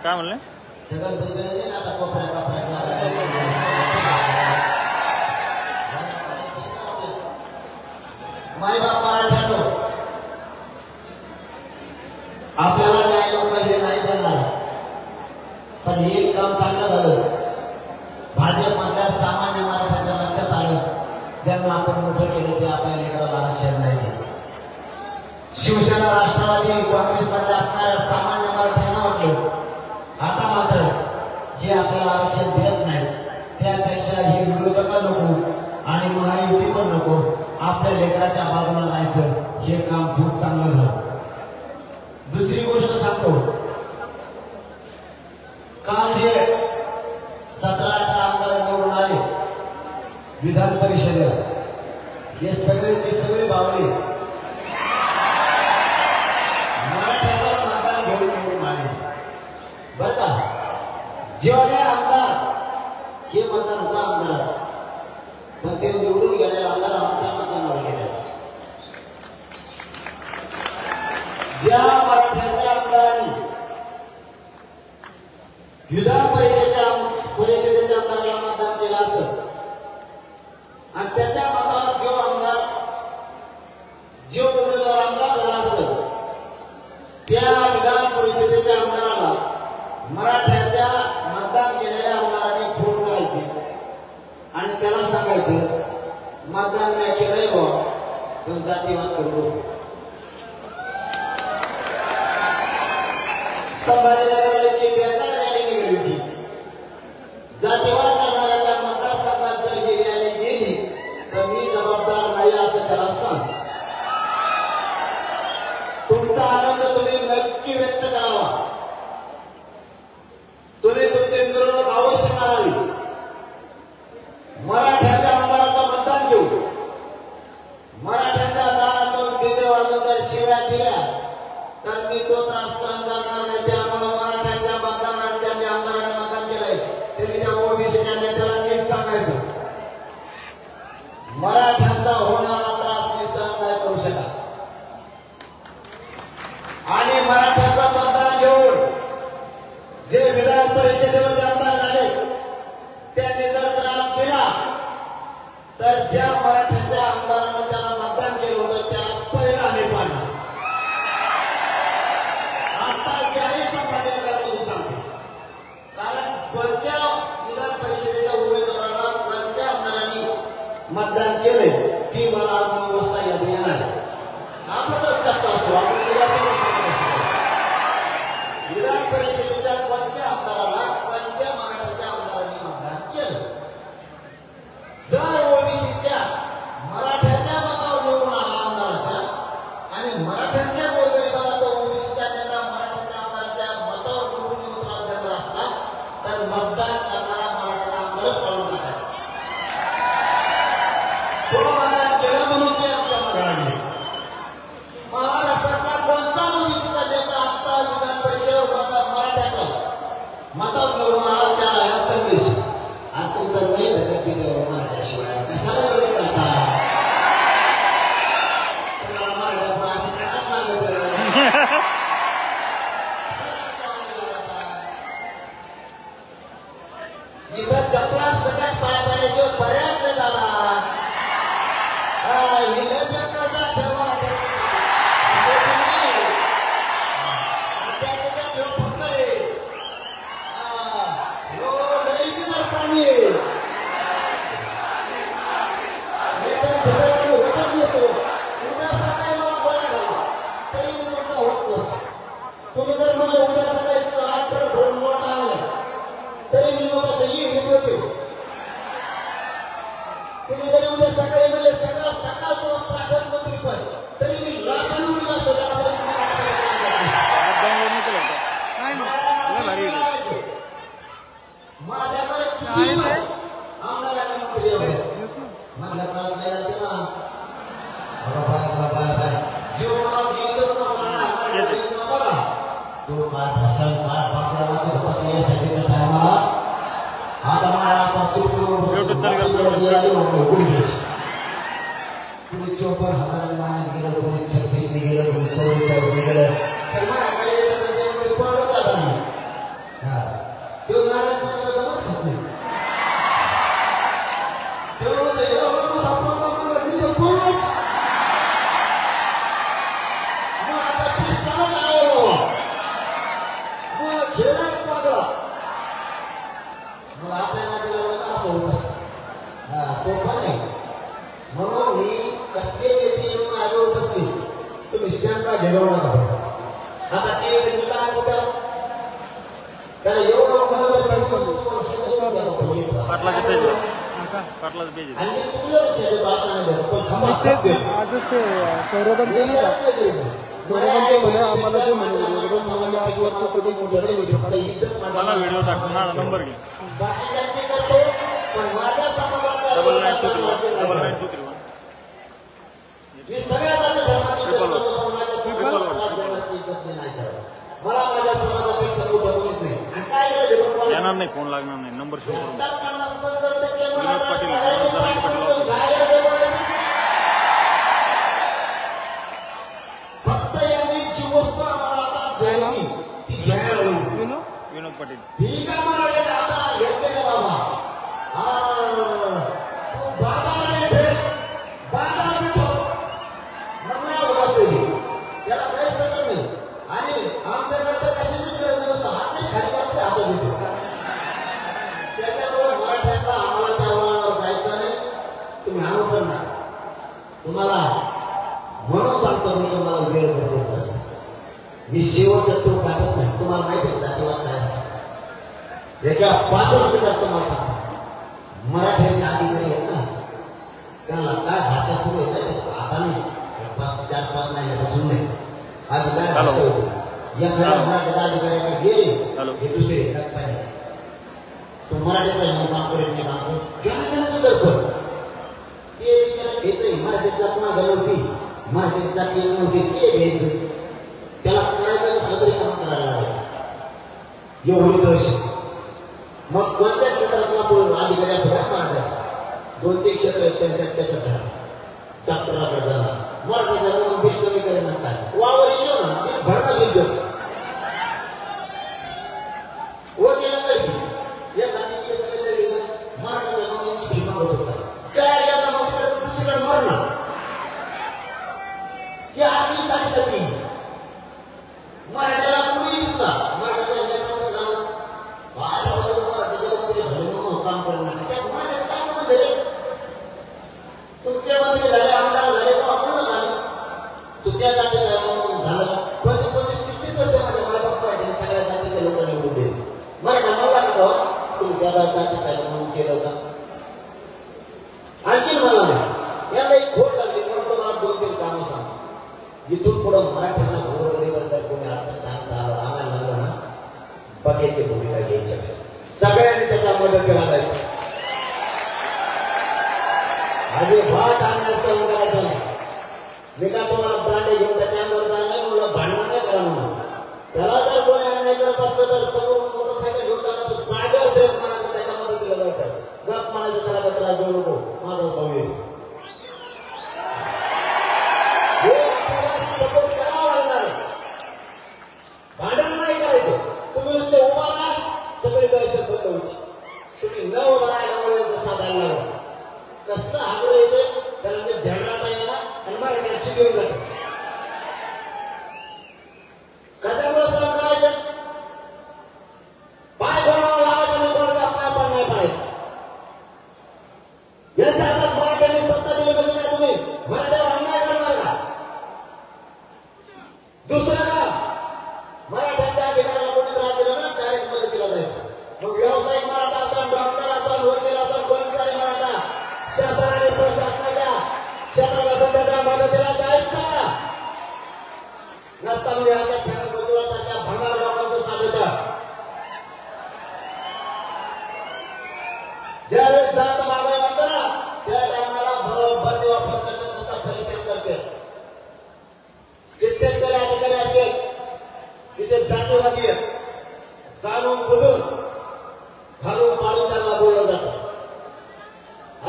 S3: काय म्हणले
S4: सगळं बदल आता कोपऱ्या माय बाप मराठ्यानो आपल्याला न्याय लोक हे नाही देणार पण हे काम चांगलं झालं. भाजपमधल्या सामान्य मराठ्यांच्या लक्षात आलं ज्यांना आपण मोठं केलं ते आपल्या लेकराला आरक्षण नाही देत. शिवसेना राष्ट्रवादी काँग्रेसमध्ये असणाऱ्या सामान्य मराठ्यांना वाटलं आता मात्र हे आपल्याला आरक्षण देत नाही. त्यापेक्षा हे विरोधक नको आणि महायुती पण नको आपल्या लेकराच्या बाजूला राहायचं. हे काम खूप चांगलं झालं. दुसरी गोष्ट सांगतो काल जे 17-18 आमदार निवडून आले विधान परिषदेला हे सगळेचे सगळे बावळे मराठ्यावर मतदान घेऊन निवडून आले बर का. जेवढे आमदार हे मतदान होता आमदाराचं पण ते निवडून गेलेला आमदार आमच्या मतदानावर गेलेला. ज्या मराठ्याच्या आमदारांनी विधान परिषदेच्या आमदाराला मतदान केलं असं आणि त्याच्या मताला जो उमेदवार आमदार झाला असत त्या परिषदेच्या आमदाराला मराठ्याच्या मतदान केलेल्या आमदारांनी फोन करायचे आणि त्याला सांगायचं मतदान नाही केलंय बा पण जातीवाद करतो. संभाजीनगरला इतकी बेकार रॅली निघाली होती. जातीवाद करणाऱ्याच्या मतदारसंघात जर ही रॅली गेली तर मी जबाबदार नाही असं त्याला सांग. तुमचा आनंद तुम्ही नक्की व्यक्त करावा. तुम्ही तुमचे मिरवणूक अवश्य करावी. मराठ्याच्या आमदाराचं मतदान घेऊ. मराठ्याच्या दारातून डीजे वाजवून जर शिव्या दिल्या तर मी तो त्रास सहन करणार नाही. त्यामुळे मराठ्याच्या मतदारांनी ज्यांनी आमदारांनी मतदान केलंय त्यांनी त्या ओबीसीच्या नेत्याला नीट सांगायचं मराठ्यांचा होणारा त्रास मी सहन नाही करू शकत. आणि मराठ्याचं मतदान घेऊन जे विधान परिषदेमध्ये आमदार झाले त्यांनी जर त्रास दिला तर ज्या मराठ्याच्या आमदारांना त्याला मतदान केलं होतं त्याला पहिला आम्ही पाडणार. आता त्याही संभाजीनगरमधून सांगतो. कारण कोणत्या विधान परिषदेच्या उमेदवाराला कोणत्या आमदारांनी मतदान केलंय ती मला आज 9 वाजता यादी येणार आहे. आपला तर चर्चा असतो. आपण तुझ्यासमोर सांगत असतो. विधान परिषदेच्या कोणत्या आमदाराला कोणत्या मराठ्याच्या आमदारांनी मतदान केलं. जर ओबीसीच्या मराठ्याच्या मतावर निवडून आला आमदाराच्या आणि मराठ्यांच्या गोरगरिबाला तो ओबीसीच्या नेता मराठ्याच्या आमदाराच्या मतावर निवडून येऊन त्रास देणार असला तर मतदान करणारा मराठ्याला आमदारच काढून टाकायचा. तो मतदान केलं म्हणून ते आमच्या मराठी महाराष्ट्रातला कोणता ओबीसीचा नेता आता विधान परिषद मराठ्याचा मतावर निवडून आला त्याला हा संदेश. आज तुमचा नाही धकट पिढीवर मराठ्याशिवाय कशाला विरोध करता. तुम्हाला मराठ्यात असं काय लागत इथं चपला सकट पाय पाण्याशिवाय पर्याय झाला. हिने प्रकारचा ठेवा पाणी उद्या सकाळी मला गोळा घाला तरी मी तुमचा होत नसतो. तुम्ही जर मला उद्या सकाळी 8 धरून मोठा आला तरी मी मला येईल होते. तुम्ही जरी उद्या सकाळी म्हणजे सकाळ सकाळ किंवा प्रधानमंत्री पण तरी मी लाखांनी उडीला असतो. माझ्याकडे किती आमदारांनी मंत्री एवढे माझ्या काळात काय झालं ना जीव मला गेलं बघा तो काय भाषण काय पाकड्या वाचत होता त्यासाठीचा टायमाला आता मला असा चुकून पुढे 54,000 माणूस गेलं कोणी 36 गेलं कोणी 44 गेलं तर माझ्याकडे त्याच्यामध्ये पडलं जात नाही. तो नारायण पुस्तक जमत खात नाही. सोपा नाही म्हणून मी कसले व्यक्ती येऊन माझ्यावर बसली तुम्ही शंका घेऊ नका. आता ते मुला कुठं त्याला एवढं आणि तुला
S3: संवर्धन केलं आम्हाला जे मला व्हिडिओ टाकणार नंबर घे.
S4: बाकीच्यांचे करतो पण माझ्या समाजात
S3: 9923
S4: मी सगळ्या धर्माची नाही करत. मला माझ्या समाजापेक्षा मोठं कोणीच नाही. आणि काय
S3: येणार नाही फोन लागणार नाही. नंबर शो करून
S4: फक्त यांनी जी वस्तू आम्हाला आता द्यायची ती घ्यायला
S3: विनोद पाटील
S4: ठीक आहे मराठी आता घेतले ना बाबा. तू बाजाराने भेट बाजार भेटो मग नाही बघा त्याला काही सगळं नाही. आणि आमच्याकडे तर मी शेवटचा टोक काढत नाही. तुम्हाला माहिती आहे जातीवाद काय असतं. एका 5 मिनिटात तुम्हाला सांगतो मराठ्यांचे अधिकारी आहेत ना त्यांना काय भाषा सुरू आहे माहिती आता नाही 4-5 महिन्यापासून नाही. आधी काय भाषा होती एखाद्या मराठ्याच्या अधिकाऱ्याकडे गेले हे दुसरे एकाच पाहिजे तो मराठीचा म्हणून काम करेल नाही आमचं त्यांना दर्पण ते विचार घ्यायचं. मराठीत जात ना गलवती मराठीत जाती नव्हती ते घ्यायचं त्याला करायचं झालं तरी काम करायला लागायचं एवढी दहशत. मग कोणत्या क्षेत्रातला अधिकारी असं काय मराठ्याचा 2-3 क्षेत्र आहेत त्याच्यात डॉक्टराकडे जाणार मराठीचा म्हणून बिल कमी करेल ना काय वावर येऊ ना बिल भरणं बिल दिवस व गेला तरी एखादी केस केली मराठीचा म्हणून भीमा होत होता काय याचा मग दुसरीकडे मरणं ही आधी साडेसाती मराठ्याला कुणी दिसता मराठ्याचा नेता झालं मराठीच्या मंत्री झाले म्हणून काम करणार त्यात मराठ्याचं काय संबंध आहे. तुमचे मंत्री झाले आमदार झाले आपण झाले तू त्या जातीचा झालं 25-30 वर्षामध्ये माझ्या पप्पा सगळ्या जातीच्या लोक निवडून दिले मराठा मला का तुम्ही त्या जातीचा म्हणून केलं का. आणखी मला नाही याला एक खोट लागली म्हणून तुम्हाला 2-3 कामं सांग. इथून पुढं मराठ्यांना गोरगरीबांना कोणी अडचण आम्हाला लागलं ना बघ्याची भूमिका घ्यायची सगळ्यांनी त्याच्या मदतीला जायचं. आधी भात आणण्याचं करायचं नाही. मी का तुम्हाला दांडे घेऊन त्याच्यावर जाणार मला भांडण नाही करा म्हणून त्याला जर कोणी अन्याय करत असलं तर समोर मोटरसायकल घेऊन जाणार तर जागेवर ब्रेक मारायचं त्याच्या मदतीला जायचं. गप मारायचं त्याला त्याला घेऊ नको माझा भाऊ येईल सपोर्ट करावा लागणार. भांडण नाही करायचं. तुम्ही नुसते उभा राहा सगळी दहशत बंद होती. तुम्ही न उभा राहिल्यामुळे साधायला लागला कसलं हागलं येते त्याला ते ध्यानात यायला आणि मराठी घेऊन जाते. कशामुळे सहन करायचं पाय कोणाला लावायचं नाही कोणाचा पाय पण नाही पाडायचा. यांच्या हातात मराठ्यांनी सत्ता दिली म्हणजे काय तुम्ही मराठ्यावर अन्याय करणार का. दुसरं का मराठ्यांच्या अधिकाऱ्याला कोणी त्रास दिला ना डायरेक्ट मदतीला जायचं. मग व्यावसायिक मराठा असेल डॉक्टर असेल वकील असेल कोणताही मराठा शासनाने प्रशासनाच्या क्षेत्राला सध्याच्या मदतीला जायचं नसता म्हणजे आता छत्रपतीसारख्या भंगार लोकांचं साधतं. ज्यावेळेस जात मागाय म्हणतो ना त्या टायमाला बरोबर वापर करतात त्याचा परिषद करते. कित्येक तरी अधिकारी असेल तिथे जातीवादी जाणून बुजून घालून पाडून त्यांना बोललं जातं.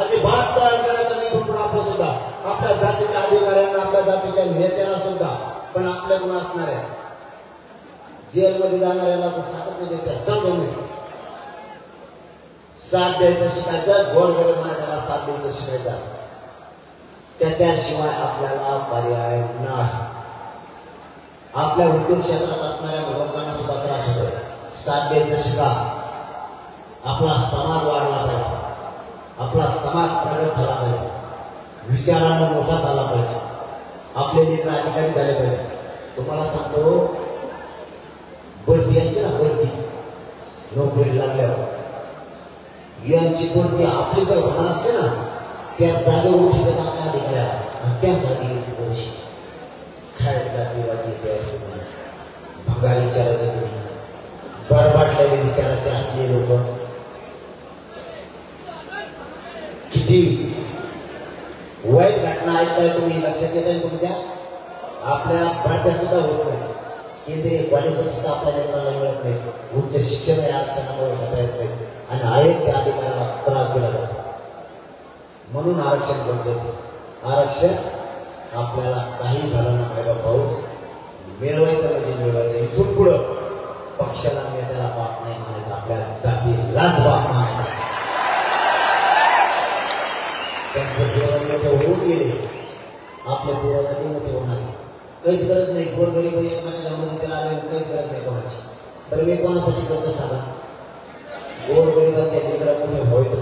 S4: आधी भात सहन करायचा नाही म्हणून आपण सुद्धा आपल्या जातीच्या अधिकाऱ्यांना आपल्या जातीच्या नेत्यांना सुद्धा पण आपल्याकडून असणाऱ्या जेलमध्ये जाणाऱ्याला तर साथ नाही देतात जमून नाही. साथ द्यायचं शिकायचं गोरगरीब मराठ्याला साथ द्यायचं शिकायचं त्याच्याशिवाय आपल्याला पर्याय नाही. आपल्या उद्योग क्षेत्रात असणाऱ्या लोकांना सुद्धा त्रास होतो. साथ द्यायचं शिका. आपला समाज वाढला पाहिजे. आपला समाज प्रगत झाला पाहिजे. विचारांना मोठा झाला पाहिजे. आपले नेते अधिकारी झाले पाहिजे. तुम्हाला सांगतो भरती असते ना भरती नोकरी लागल्यावर यांची भरती आपली जर होणार असते ना त्या जागेवर उठते आपल्या अधिकाऱ्याला त्या जागी वर्षी काय जातीवादी भंगार विचारायचे तुम्ही बरबाटलेले विचाराचे असले लोक किती वाईट घटना ऐकताय तुम्ही लक्षात येत आहे तुमच्या. आपल्या पाठ्या सुद्धा होत नाही. केंद्रीय कॉलेज सुद्धा आपल्या लेकराला मिळत नाही. उच्च शिक्षण आरक्षणामुळे घेता येत नाही आणि आहेत त्या अधिकाऱ्याला त्रास दिला जातो. म्हणून आरक्षण गरजेचं. आरक्षण आपल्याला काही झालं ना पाहिजे भाऊ मिळवायचं म्हणजे मिळवायचं. इथून पुढं पक्षाला नेत्याला बाप नाही म्हणायचं. आपल्या जातीलाच बाप म्हणायचं. त्यांचे पोरं मोठे होऊन गेले आपल्या पोरं कधी मोठे होणार काहीच गरज नाही. गोरगरीब एकमेकांच्या मदतीला आले काहीच गरज नाही कोणाची. बरं मी कोणासाठी करतो सांगा. गोरगरिबांच्या लेकरा मोठे व्हायचं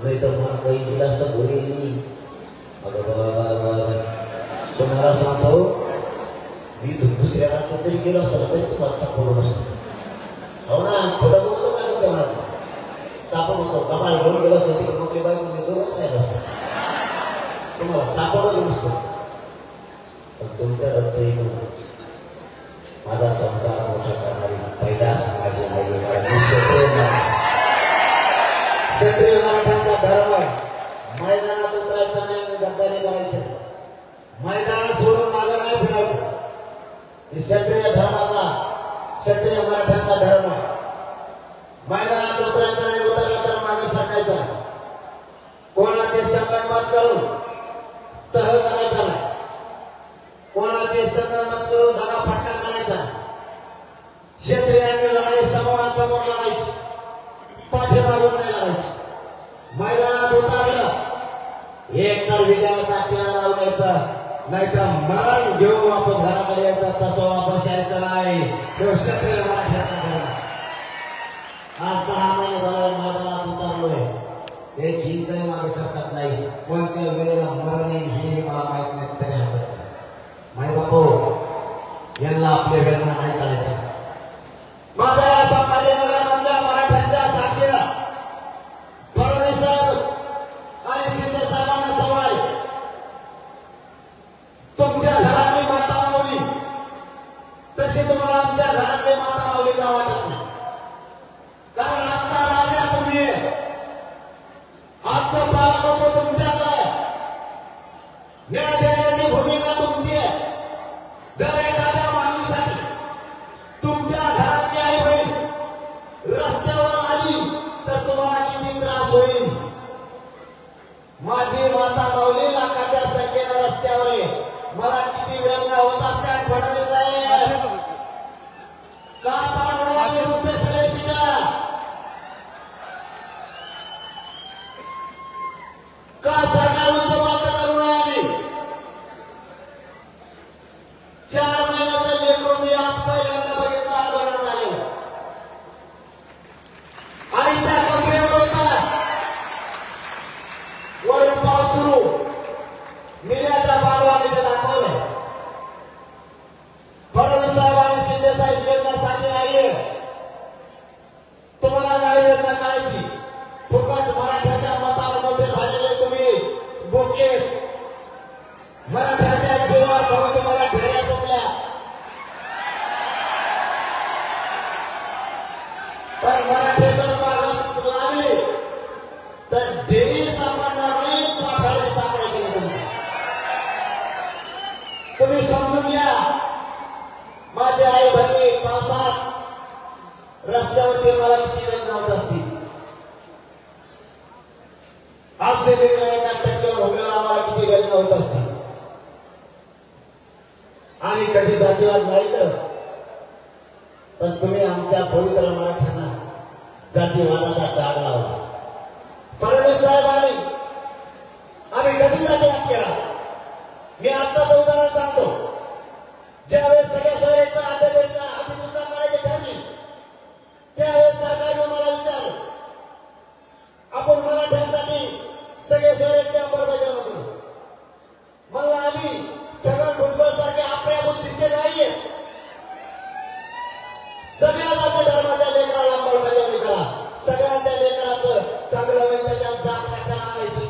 S4: नाही तर मला काही दिला असता घोडी येईल. तुम्हाला सांगतो मी दुसऱ्या दुसऱ्याला जरी गेलो असतो तरी तुम्हाला सापडून असतो. हो ना, खोटं बोलतो का तुमच्या मला सापडून होतो. कमाल घेऊन गेलो असतो तिकडे मोकळी बायको मी दोनच राहिलो असतो, तुम्हाला सापडवलं नसतो. पण तुमच्या रद्द माझा संसार मोठा करणारी पैदास माझी आई. क्षत्रिय मराठ्यांचा धर्म मैदानात उतरायचं नाही, गद्दारी करायचं, मैदानात सोडून मागं नाही फिरायचं. क्षत्रिय धर्माचा, क्षत्रिय मराठ्यांचा धर्म. मैदानात उतरायचं नाही, उतरलं तर मागे सरकायचं. कोणाचे संगनमत करून तह करायचा नाही, कोणाचे संगनमत करून धडा फटका करायचा. क्षत्रियांनी लढाई समोरासमोर लढायची, पाठीमागून नाही लढायची. मैदानात उतरलं एक तर विजयाचा आपल्याला लावण्याचं, नाहीतर मरण घेऊन वापस घराकडे यायचं. तसं वापस यायचं नाही. तो क्षत्रिय मराठ्याचा धर्म. आज 10 महिने झाले मैदानात उतरलोय, एक हिंचही मागे सरकत नाही. कोणत्या वेळेला मरण येईल हे मला माहित नाही, तरी हरकत नाही. माय बापू यांना आपले वेदना नाही करायचे. माझा या संभाजीनगरमधल्या मराठ्यांच्या साक्षीला फडणवीस साहेब आणि शिंदे साहेबांना सवाल आहे. तुमच्या घरातली माता माऊली तशी तुम्हाला आमच्या घरातली माता माऊली का वाटत नाही? कारण आमचा राजा तुम्ही, आजचं पालक तुमच्याकडे, न्याय देण्याची भूमिका तुमची आहे. जर एखाद्या माणूसाठी तुमच्या घरातली आई बहीण रस्त्यावर आली तर तुम्हाला किती त्रास होईल? माझी माता माऊली लाखाच्या संख्येनं रस्त्यावर आहे, मला किती वेदना होत असतात. फडणवीस साहेब का पाडणे आम्ही तुमचे सगळे शिका? का सरकार उद्योगाचं करू नये? आम्ही 4 महिन्याचा लेकरू मी आज पहिल्यांदा बघितलं आंदोलन झालेलं. आईच्या कमरेवर होता, वरून पाऊस सुरू, मिऱ्याच्या बालवाडीचं दाखवलंय. फडणवीस साहेब आणि शिंदे साहेब योजना साधी नाहीये. तुम्हाला नाही योजना काढायची. फुकट मराठ्याच्या मतावर मोठे झालेले तुम्ही बोके, मराठ्याच्या जीवावर खाऊन तुम्हाला ढेऱ्या सुटल्या. पण मराठे जर मागास लागले तर ढेरी सापडणार नाही, पाठाळी सापडायची नाही. तुम्ही समजून घ्या. माझी आई बहिणी पावसात रस्त्यावरती मला किती वेदना होत असतील. आमचे लेकरं एका टक्क्यावर होण्यावर आम्हाला किती वेदना होत असतील. आणि कधी जातीवाद नाही तर, पण तुम्ही आमच्या पवित्र मराठ्यांना जातीवादाचा डाग लावला. फडणवीस साहेबांनी आम्ही कधी जातीवाद केला? मी आता तो उदाहरण सांगतो. ज्यावेळेस सगळ्या सोयरेचा अध्यादेश आधी सुद्धा करायचे ठरली, त्यावेळेस सरकारने मला विचारलं आपण मराठ्यांसाठी सगळे सोयरेची अंमलबजावणी करू. मला आम्ही छगन भुजबळ सारखे आपल्या बुद्धीचे नाहीये. सगळ्या जाती धर्माच्या लेकराला अंमलबजावणी करा. सगळ्यांच्या लेकराचं चांगलं होईल, त्याच्या जात कशाला आणायची?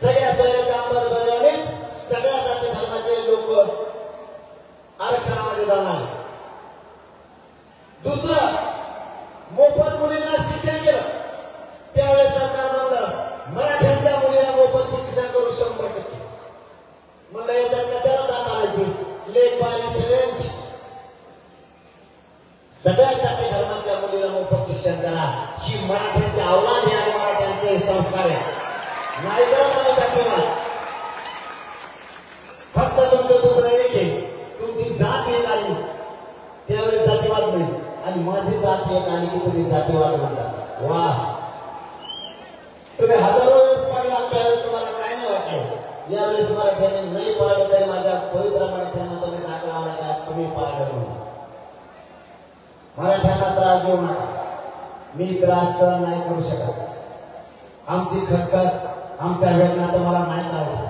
S4: सगळ्या सोयऱ्याच्या अंमलबजावणीत सगळ्या जाती धर्माचे लोक आरक्षणामध्ये जाणार. दुसरं, मोफत मुलींना शिक्षण केलं. त्यावेळेस सरकार म्हणलं मराठ्यांच्या मुलींना मोफत शिक्षण करू 100%. म्हणलं याच्यात कशाला जात आणायची? लेख बाळी सगळ्यांची, सगळ्या जाती धर्माच्या मुलीला मोफत शिक्षण करा. ही मराठ्यांची अवलाद आहे आणि मराठ्यांचे संस्कार आहे. नाही करत आम्ही जातीवाद. फक्त तुमचं दुसरं एक आहे, तुमची जात एक आली त्यावेळी जातीवाद नाही, आणि माझी जात एक आली की तुम्ही जातीवाद म्हणता. वा, तुम्ही हजारो वेळेस पाडला, त्यावेळेस तुम्हाला काय नाही वाटलं. यावेळेस मराठ्यांनी नाही पाळलं तरी माझ्या पवित्र मराठ्यांना तुम्ही टाक लावला का? तुम्ही पाळलं म्हणून. मराठ्यांना त्रास देऊ नका. मी त्रास सहन नाही करू शकत. आमची खटखट, आमच्या वेदना तुम्हाला नाही करायची.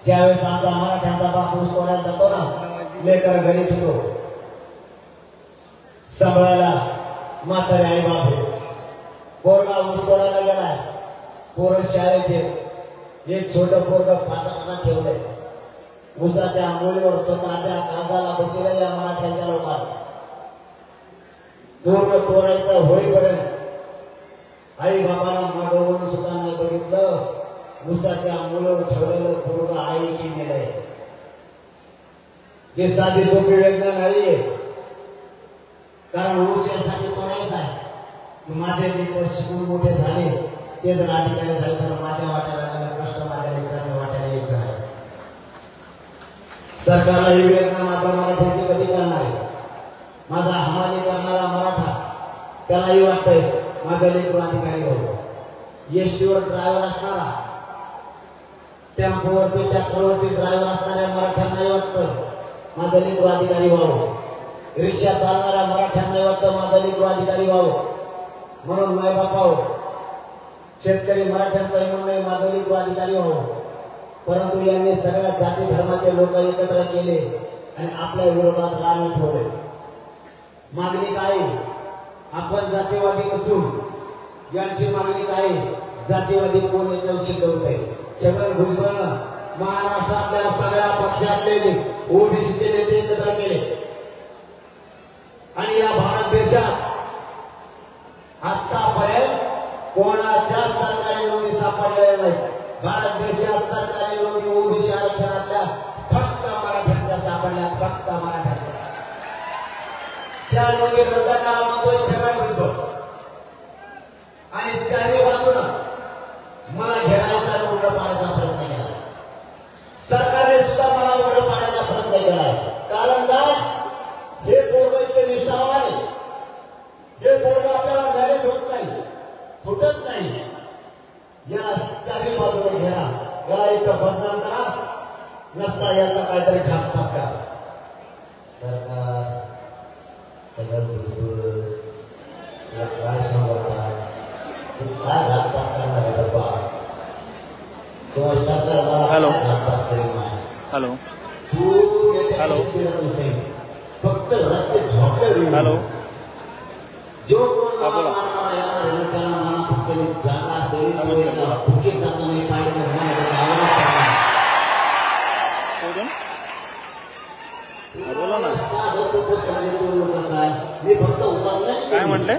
S4: ज्यावेळेस आमचा मराठ्यांचा बाप ऊस तोड्यात जातो ना, लेकर घरी ठेवतो, सांभाळायला म्हातारे आई बाप आहे. पोरगा ऊस तोडायला गेलाय, पोरं शाळेत येत, एक छोटं पोरग पाटापाटा ठेवलंय. ऊसाच्या मुळीवर स्वतःच्या कांदाला बसलेल्या या मराठ्यांच्या लोकांना पूर्ण तोडायचं होईपर्यंत आई बाबाला मागवून सुद्धा नाही बघितलं. ऊसाच्या मुळीवर ठेवलेलं पोरग आई की मेलंय. हे साधी सोपी वेदना नाहीये, कारण ऊस यासाठी तोडायचा आहे. माझे लेकर शिकून मोठे झाले, ते जर अधिकारी झाले तर माझ्या वाट्याला कष्ट माझ्या लेकराच्या वाट्याला यायचं आहे. सरकारला ही वेदना माझ्या मराठ्यांची कधी करणार आहे? माझा हमाली करणारा मराठा त्यालाही वाटतंय माझा लेकर अधिकारी व्हावं. एसटीवर ड्रायव्हर असणारा, टेम्पोवरती ट्रॅक्टरवरती ड्रायव्हर असणाऱ्या मराठ्यांनाही वाटतं माझा लेकर अधिकारी व्हावं. रिक्षा चालणाऱ्या मराठ्यांनाही वाटतं माझा लेकर अधिकारी व्हावं. म्हणून माय बापाव, शेतकरी मराठ्यांचाही म्हणणं आहे माझा लेकर अधिकारी व्हावं. परंतु यांनी सगळ्या जाती धर्माचे लोक एकत्र केले आणि आपल्या विरोधात रान ठेवले. मागणी काय? आपण जातीवादी नसून यांची मागणी काय? जातीवादी कोण याच्यावर शिकवत आहे? छगन भुजबळनं महाराष्ट्रातल्या सगळ्या पक्षातले ओबीसीचे नेते एकत्र केले आणि या भारत देशात आतापर्यंत कोणाच्या सरकारी नोंदी सापडलेल्या नाहीत. भारत देशात सरकारी नोंदी ओबीसी आरक्षणातल्या फक्त मराठ्यांच्या सापडल्या, फक्त मराठ्यांच्या. त्या नोंदी रद्द करा म्हणतोय छगन भुजबळ आणि चारी बाजूनं मला घेरायचा आणि उघडं पाडायचा प्रयत्न केला. सरकारने सुद्धा मला उघडं पाडायचा प्रयत्न केलाय. कारण काय? हे पोरग इतके निष्ठावान आहे, हे पोरग आपल्याला मॅनेज होत नाही, फुटत नाही. याला चारी बाजूने घेरा, याला इथं बदनाम करा, नसता याचा काहीतरी घातपात करा. सरकार सगळं भुजबळ काय सांगतात, तू काय घातपात करणार आहे बाबा? किंवा सरकार मला
S3: हॅलो.
S4: घातपात करेल नाही.
S3: हॅलो
S4: तू
S3: हॅलो.
S4: फक्त राज्य झोपले.
S3: हॅलो.
S4: जो कोण
S3: हा, बोला.
S4: मारणार याला त्याला मला फक्त जागा असेल,
S3: नमस्कार, बोला.
S4: फुके जाता नाही पाडे
S3: बोला ना.
S4: साधं सोपं सांगितलं काय, मी फक्त उभारलं
S3: काय म्हटले?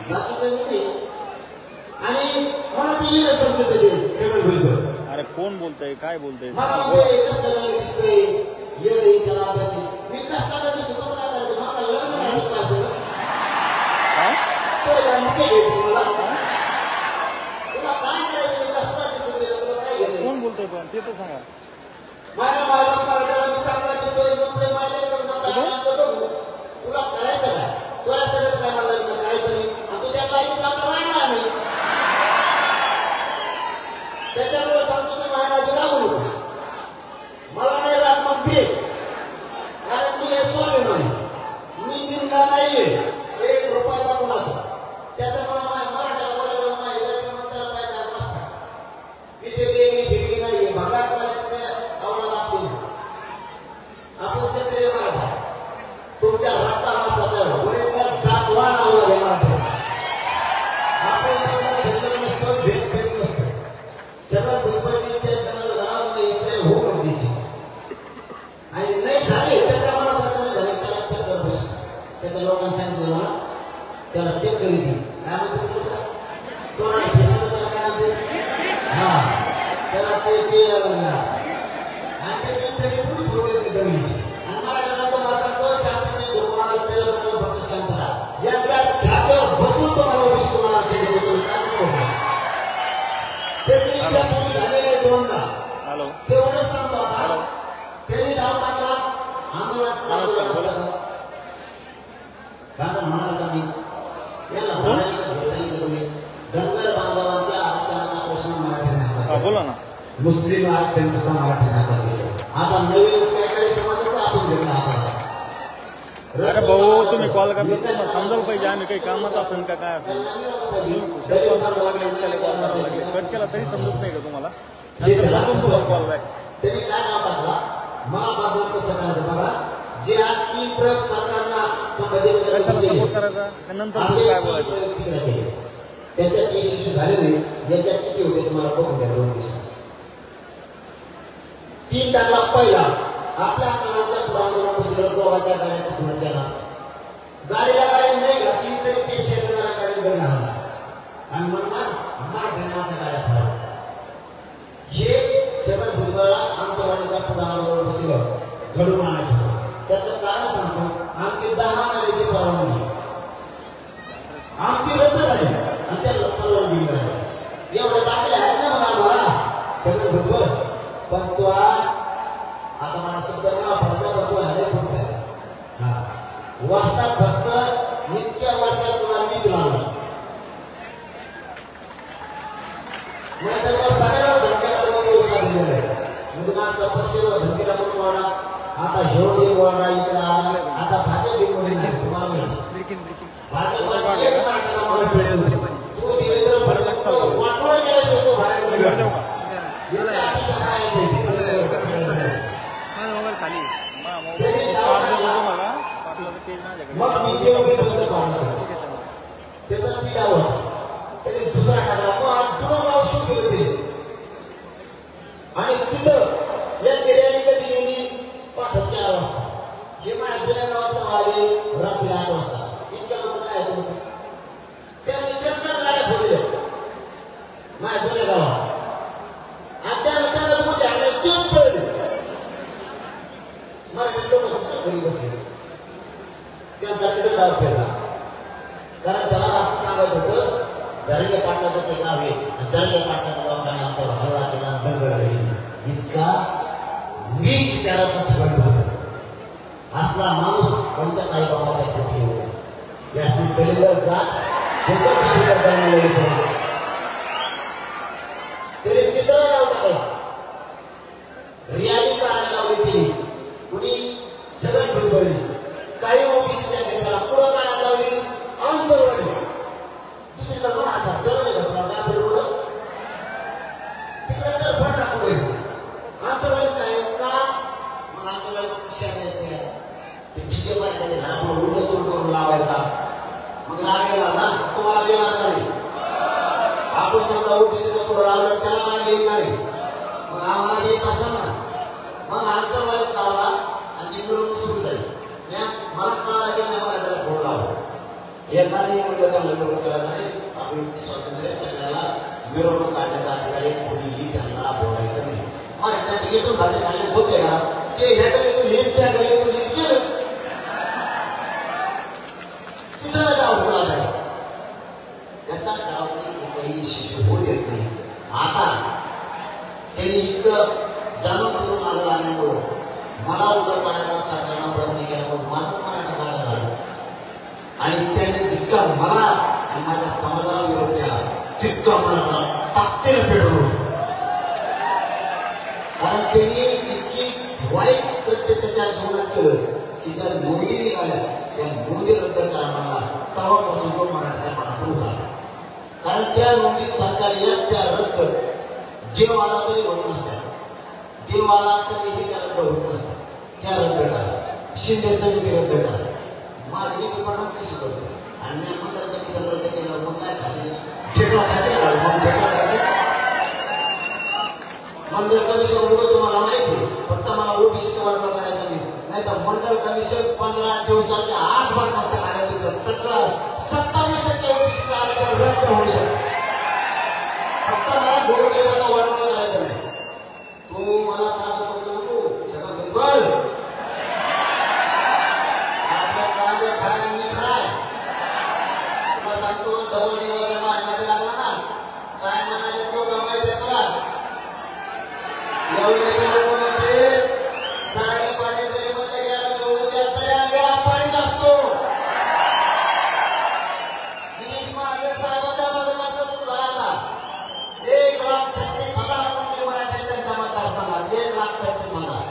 S4: बाकी काही नाही. आणि मला ते येणं समजत छगन भुजबळ.
S3: अरे कोण बोलतय, काय बोलतय?
S4: मला म्हणजे एकच सगळं दिसतंय, येणं त्याला अभ्यास. मी कशाला दिसतो काय करायचं? मला लग्न नाही का असं?
S3: काय?
S4: तो काय मुके घ्यायचं मला? तुला काय करायचं? मी कसला दिसून दिलं? तुला काय घेणं?
S3: कोण बोलतय पण ते तर सांगा.
S4: माझ्या मायबाप मराठ्याला मी चांगला दिसतोय, नोकरी माझ्या बघू. तुला करायचं काय? तुला सगळं काय मला लग्न करायचं नाही आणि तुझ्या काही काम राहणार नाही. त्याच्यामुळे सांगतो मी महाराज राहू मला नाही राहत म्हणते, कारण मी हे स्वामी नाही, मी निंदा नाहीये एक रुपयाचा कुणाचा. त्याच्यामुळे मराठ्याला बोलायला पाहिजे नसता. मी ते वेगळी भेटी नाहीये, भगार आवडा आपण आपण क्षेत्रीय मराठा. तुमच्या रक्ता माणसाचा वैद्य जातवान आवडला आहे मराठ्याचा. आपण भेटत नसतो, भेट नसतो. छगन भुजबळची इच्छा घरामध्ये इच्छा हो गर्दीची आणि नाही झाली त्याच्या मला सरकारने झाले त्याला चेक कर बस. त्याच्या लोकांना सांगितलं मला त्याला चेक करी दे. काय म्हणतो कोणाला फेसलं त्याला काय म्हणते? हा त्याला ते आणि त्याची इच्छा मी पुढेच होते ती दंगलीची. आणि मराठ्याला तो मला सांगतो शांतने लोकांना प्रेरणा फक्त शांत राहा. यांच्या छात्यावर बसून तुम्हाला विश्व मला त्याची इच्छा पूर्ण झालेली आहे दोनदा.
S3: हॅलो.
S4: तेवढंच सांगतो आता.
S3: हॅलो.
S4: त्यांनी डाव टाकला आंदोलनात म्हणाल का मी याला धनगर बांधवांच्या आरक्षणाचा प्रश्न मराठ्यांना
S3: बोला ना.
S4: मुस्लिम आरक्षण सुद्धा मराठ्यांना दिले. आता नवीनच काहीतरी समाजाचा आपण घेतला आता.
S3: अरे भाऊ तुम्ही कॉल करता तुम्हाला समजायला पाहिजे आम्ही काही कामात असेल का काय असेल. कट केला तरी समजत नाही का तुम्हाला? Call back.
S4: त्यांनी काय नाव टाकला? महाबाजार कसं करायचं बघा. जे आज 3 प्रयोग सरकारला संबंधित
S3: सपोर्ट करायचा नंतर काय बोलायचं
S4: त्याच्यात यशस्वी झाले नाही. याच्यात किती होते तुम्हाला बघून घ्या 2 दिवसात. 3 टाकला पहिला आपल्या कामाच्या पुढांतरून बसलं दोघांच्या गाड्या धुण्याच्या ना गाडीला गाडी नाही घातली तरी ते शेतकऱ्याला गाडी देणार आणि म्हणणार मारण्याच्या गाड्या पडल्या. हे छगन भुजबळला आंतरवाडीच्या पुढांतरून बसलं घडून आणायचं. त्याचं कारण सांगतो. आमची 10 महिन्याची परवानगी आमची रद्द झाली आणि त्याला परवानगी मिळाली. एवढे दाखले आहेत ना मला छगन भुजबळ. पण तो आता मला शब्द वापरायचा बघतो आहे पुढचा वाचतात फक्त इतक्या वर्षात तुला वीज लागला. सगळ्याला धनकेटामध्ये उत्साह दिलेला आहे. म्हणजे माझा पक्षाला धनकेटाकडून वाढा. आता हेवढे वाढा इकडे आला. आता भाजप बिनवडी नाही तुम्हाला माहिती. भाजपाची एक नाटकाला मला भेटतो. तो देवेंद्र फडणवीस वाटोळा गेला शकतो बाहेर मग मी बंद पाडला त्याचा ती डाव त्याने दुसरा टाकला. मग आज जुनं गाव शोध केलं ते आणि तिथं या केऱ्याने कधी गेली 4 वाजता. हे माझ्या जुन्या गावात आले रात्री 8 वाजता. इतक्या लोक काय तुमचं त्यामुळे त्यांना गाड्या फोडल्या माझ्या जुन्या गावात. घरी बसले त्यांचा तिथे गाव फिरला. कारण त्याला असं सांगायचं होतं जरगे पाटलाचं ते गाव आहे. जरगे पाटलाच्या गावाने आमचा हल्ला केला दंगल घडली. इतका नीच विचाराचा सगळं होतं. असला माणूस कोणत्या काही बाबाच्या पोटी होते. यासनी पहिलं जात तरी तिसरा गाव टाकला. रियाली काढायला लावली तिने कुणी छगन भुजबळ. काही ओबीसीच्या नेत्याला पुढं काढायला लावली आंतरवाडी. दुसरीकडे मराठा जवळ घटना फिरवलं तिकडे तर फट टाकू आंतरवाडी काय का. मग आंतरवाडी शेण्याचे ते डीजे पार्टीने घरापुढे उलट तोड करून लावायचा. मग लागेला ना तुम्हाला देणार नाही. आपण समजा ओबीसीच्या पुढे लावलं त्याला मागे येणार नाही. मग आम्हाला येत असं ना मग आंतरवाडीत लावला आणि मिरवणूक सुरू झाली. मला कळाला की मी मराठ्याला फोन लावला. येणार नाही म्हणजे त्यांना मिरवणूक करायचं नाही. आपण स्वातंत्र्य सगळ्याला मिरवणूक काढण्याचा अधिकार आहे. कोणीही त्यांना बोलायचं नाही. मराठ्या तिकीटून भाजी खायला झोपले का ते ह्या गलीतून हे त्या गलीतून गेलं तिथं डाव उडला नाही. त्याचा डावने एकही शिशू होऊ देत नाही. आता त्यांनी इतकं जाणून बुजून मागं लागल्यामुळं मला उदर पाण्याचा सरकारनं प्रयत्न केल्यामुळे मला मराठा जागा झाला. आणि त्यांनी जितका मला आणि माझ्या समाजाला विरोध केला तितका मराठा ताकदीने पेटवलं. कारण त्यांनी इतकी वाईट कृत्य त्याच्या जीवनात केलं की ज्या नोंदी निघाल्या त्या नोंदी रद्द करा म्हणला. तेव्हापासून तो मराठ्याच्या मनात उठला. कारण त्या नोंदी सरकारी त्या रद्द देव आला तरी होत नसतात. देव आला तरीही त्या रद्द होत नसतात. त्या रद्द करा. शिंदे समिती रद्द करा. मागणी विभागात कशी करतो आणि मी म्हणतात कमिशन रद्द केलं मग काय खायचं ठेकला खायचं मग ठेकला खायचं मंडळ कमिशन होतं तुम्हाला माहिती. फक्त मला ओबीसीचं वर्ग करायचं नाही तर मंडळ कमिशन 15 दिवसाच्या आत बरखास्त करायचं. सगळं 27% ओबीसी आरक्षण रद्द होऊ शकतं. फक्त मला गोरगरिबाला वर्ग करायचं नाही. तू मला सांग समजू छगन भुजबळ आपल्या कांदे खाड्यांनी फ्राय तुला सांगतो दवडी वगैरे मारण्याला लागला ना काय म्हणाले तो गमायचे तुला एवढे जेवण म्हणते जागे पाणी जरी म्हणलं गेला जेवढं त्या तरी आम्ही पाणीच असतो. गिरीश महाजन साहेबांच्या मदतीला सुरू झाला 1,36,000 कोटी मराठी त्यांच्या मतदारसंघात 1,36,000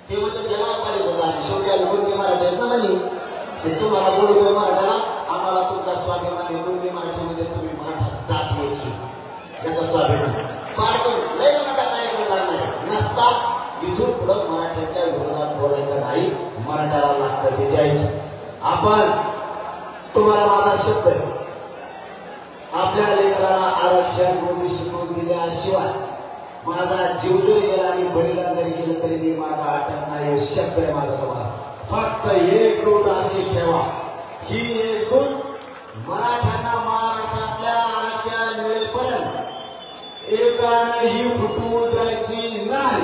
S4: ते म्हणजे जला पाहिजे होता. शेवटी गुरुजी मराठी आहेत ना म्हणे ते तुम्हाला बोलतोय मराठ्याला आम्हाला तुमचा स्वाभिमान आहे. गुरुजी मराठीमध्ये तुम्ही मराठा जाती आहे की याचा स्वाभिमान पाडतो लय नका काय लागणार नसता इथून मराठ्याला लागतं ते द्यायचं. आपण तुम्हाला माझा शब्द आहे, आपल्या लेकराला आरक्षण मोदी शिकवून दिल्याशिवाय माझा जीव जरी गेला आणि बलिदान जरी गेलं तरी मी माझा अटक नाही. शब्द आहे माझा तुम्हाला. फक्त एक गोष्ट अशी ठेवा, ही एक गोष्ट मराठ्यांना महाराष्ट्रातल्या आरक्षण मिळेपर्यंत एकानंही फुटू द्यायची नाही.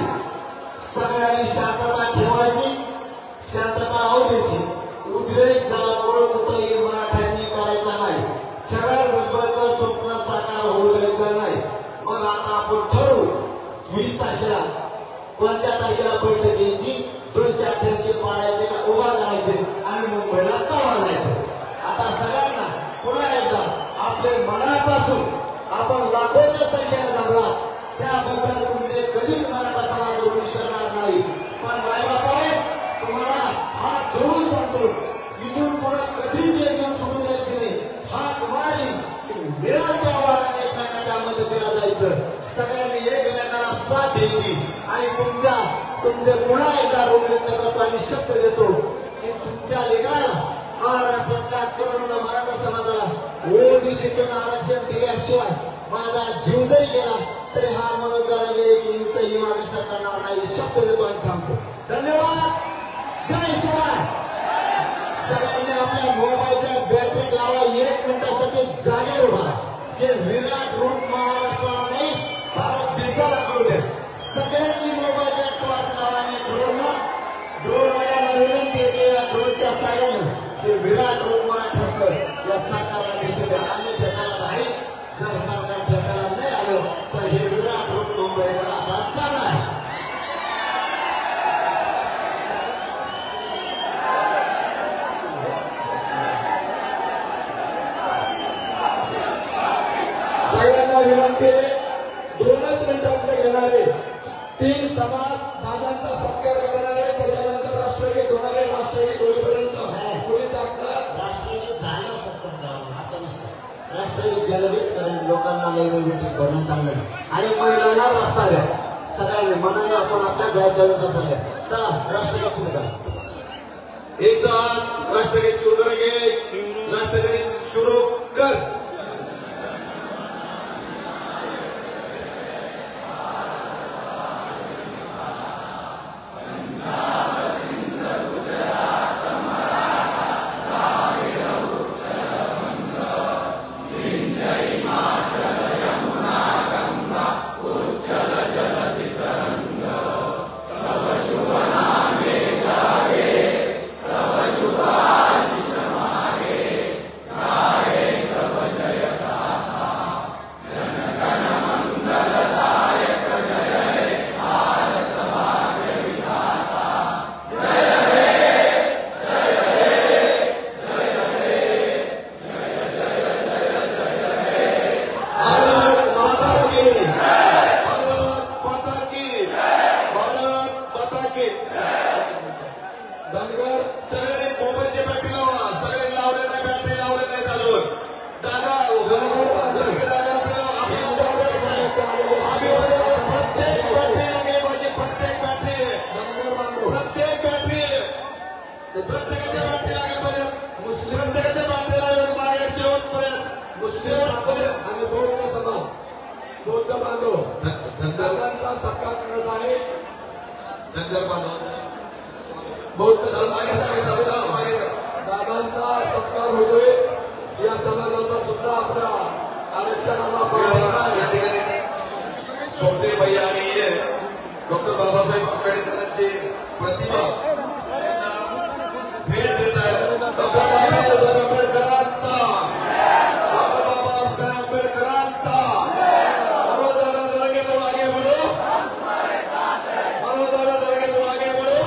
S4: सगळ्यांनी शांतता ठेवायची, शांतता आवडायची. उद्रेक जाळपोळ कुठंही मराठ्यांनी करायचा नाही. छगन भुजबळचं स्वप्न साकार होऊ द्यायचं नाही. मग आता आपण ठरवू 20 तारखेला कोणत्या तारखेला बैठक घ्यायची, 288 पाडायचे का उभा करायचे आणि मुंबईला कवा जायचं. आता सगळ्यांना पुन्हा एकदा आपले मनापासून आपण लाखोच्या संख्येने जमला त्याबद्दल तुमचे कधीच मराठा समाज विसरणार नाही. पण मायबापाने तुम्हाला हात जोडून सांगतो, इथून पुढे कधीच एकदम सोडून जायचे नाही. हाक मारली मिळाल त्या वाळाने एकमेकांच्या मदतीला जायचं. सगळ्यांनी एकमेकांना साथ द्यायची आणि तुमचे पुन्हा एकदा रोग व्यक्त करतो आणि शब्द देतो की तुमच्या लेकराला महाराष्ट्रातल्या तरुणांना मराठा समाजाला ओबीसीतून आरक्षण दिल्याशिवाय माझा जीव जरी गेला तरी हा मनोज जरांगे एक इंचही मागे सरकारणार नाही. शब्द देतो आणि थांबतो. धन्यवाद. जय शिवाय. सगळ्यांनी आपल्या मोबाईलच्या बॅटरी लावा. 1 मिनिटासाठी जागेवर उभा. हे विराट रूप महाराष्ट्राला नाही भारत देशाला करू द्या. सगळ्यांनी मोबाईलच्या टॉर्च लावा आणि ड्रोनवाल्यांना विनंती केल्या ड्रोनच्या साह्यानं हे विराट रूप मराठ्याचं या सरकारला दिसू द्या. आणि ठेकायला नाही. जर सरकार ठेकायला नाही आलं तर हे विराट रूप मुंबईकडे आता चालू आहे.
S1: सगळ्यांना विनंती, 2च मिनिटांमध्ये घेणारे 3 समाज दादांचा सत्कार करणारे, त्याच्यानंतर राष्ट्रगीत होणारे. राष्ट्रगीत होईपर्यंत कोणी जागतं.
S4: राष्ट्रगीत झालं सत्तर करावं असं नसतं. राष्ट्रगीत झालं कारण लोकांना वेगवेगळी करणं चांगलं नाही. आणि महिलांना रस्ता द्या. सगळ्यांनी मनाने आपण आपल्या जायच्या रस्ता द्या. चला राष्ट्रगीत सुरू करा. एक साथ राष्ट्रगीत सुरू करेंगे. राष्ट्रगीत सुरू कर.
S1: दादांचा सत्कार करत आहे. दादांचा सत्कार होतोय. या समाजाचा सुद्धा आपल्या आरक्षणाला
S4: या ठिकाणी सोपटे भैया आणि डॉक्टर बाबासाहेब आंबेडकरांची प्रतिमा भेट देत आहेत. डॉक्टर बाबासाहेब आंबेडकरांचा, डॉक्टर बाबासाहेब आंबेडकरांचा. मनोजदादा जरांगे तुम आगे बढ़ो. मनोजदादा जरांगे तुम आगे बढ़ो.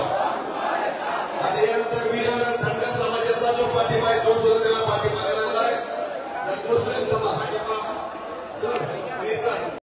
S4: अत्यंत वीर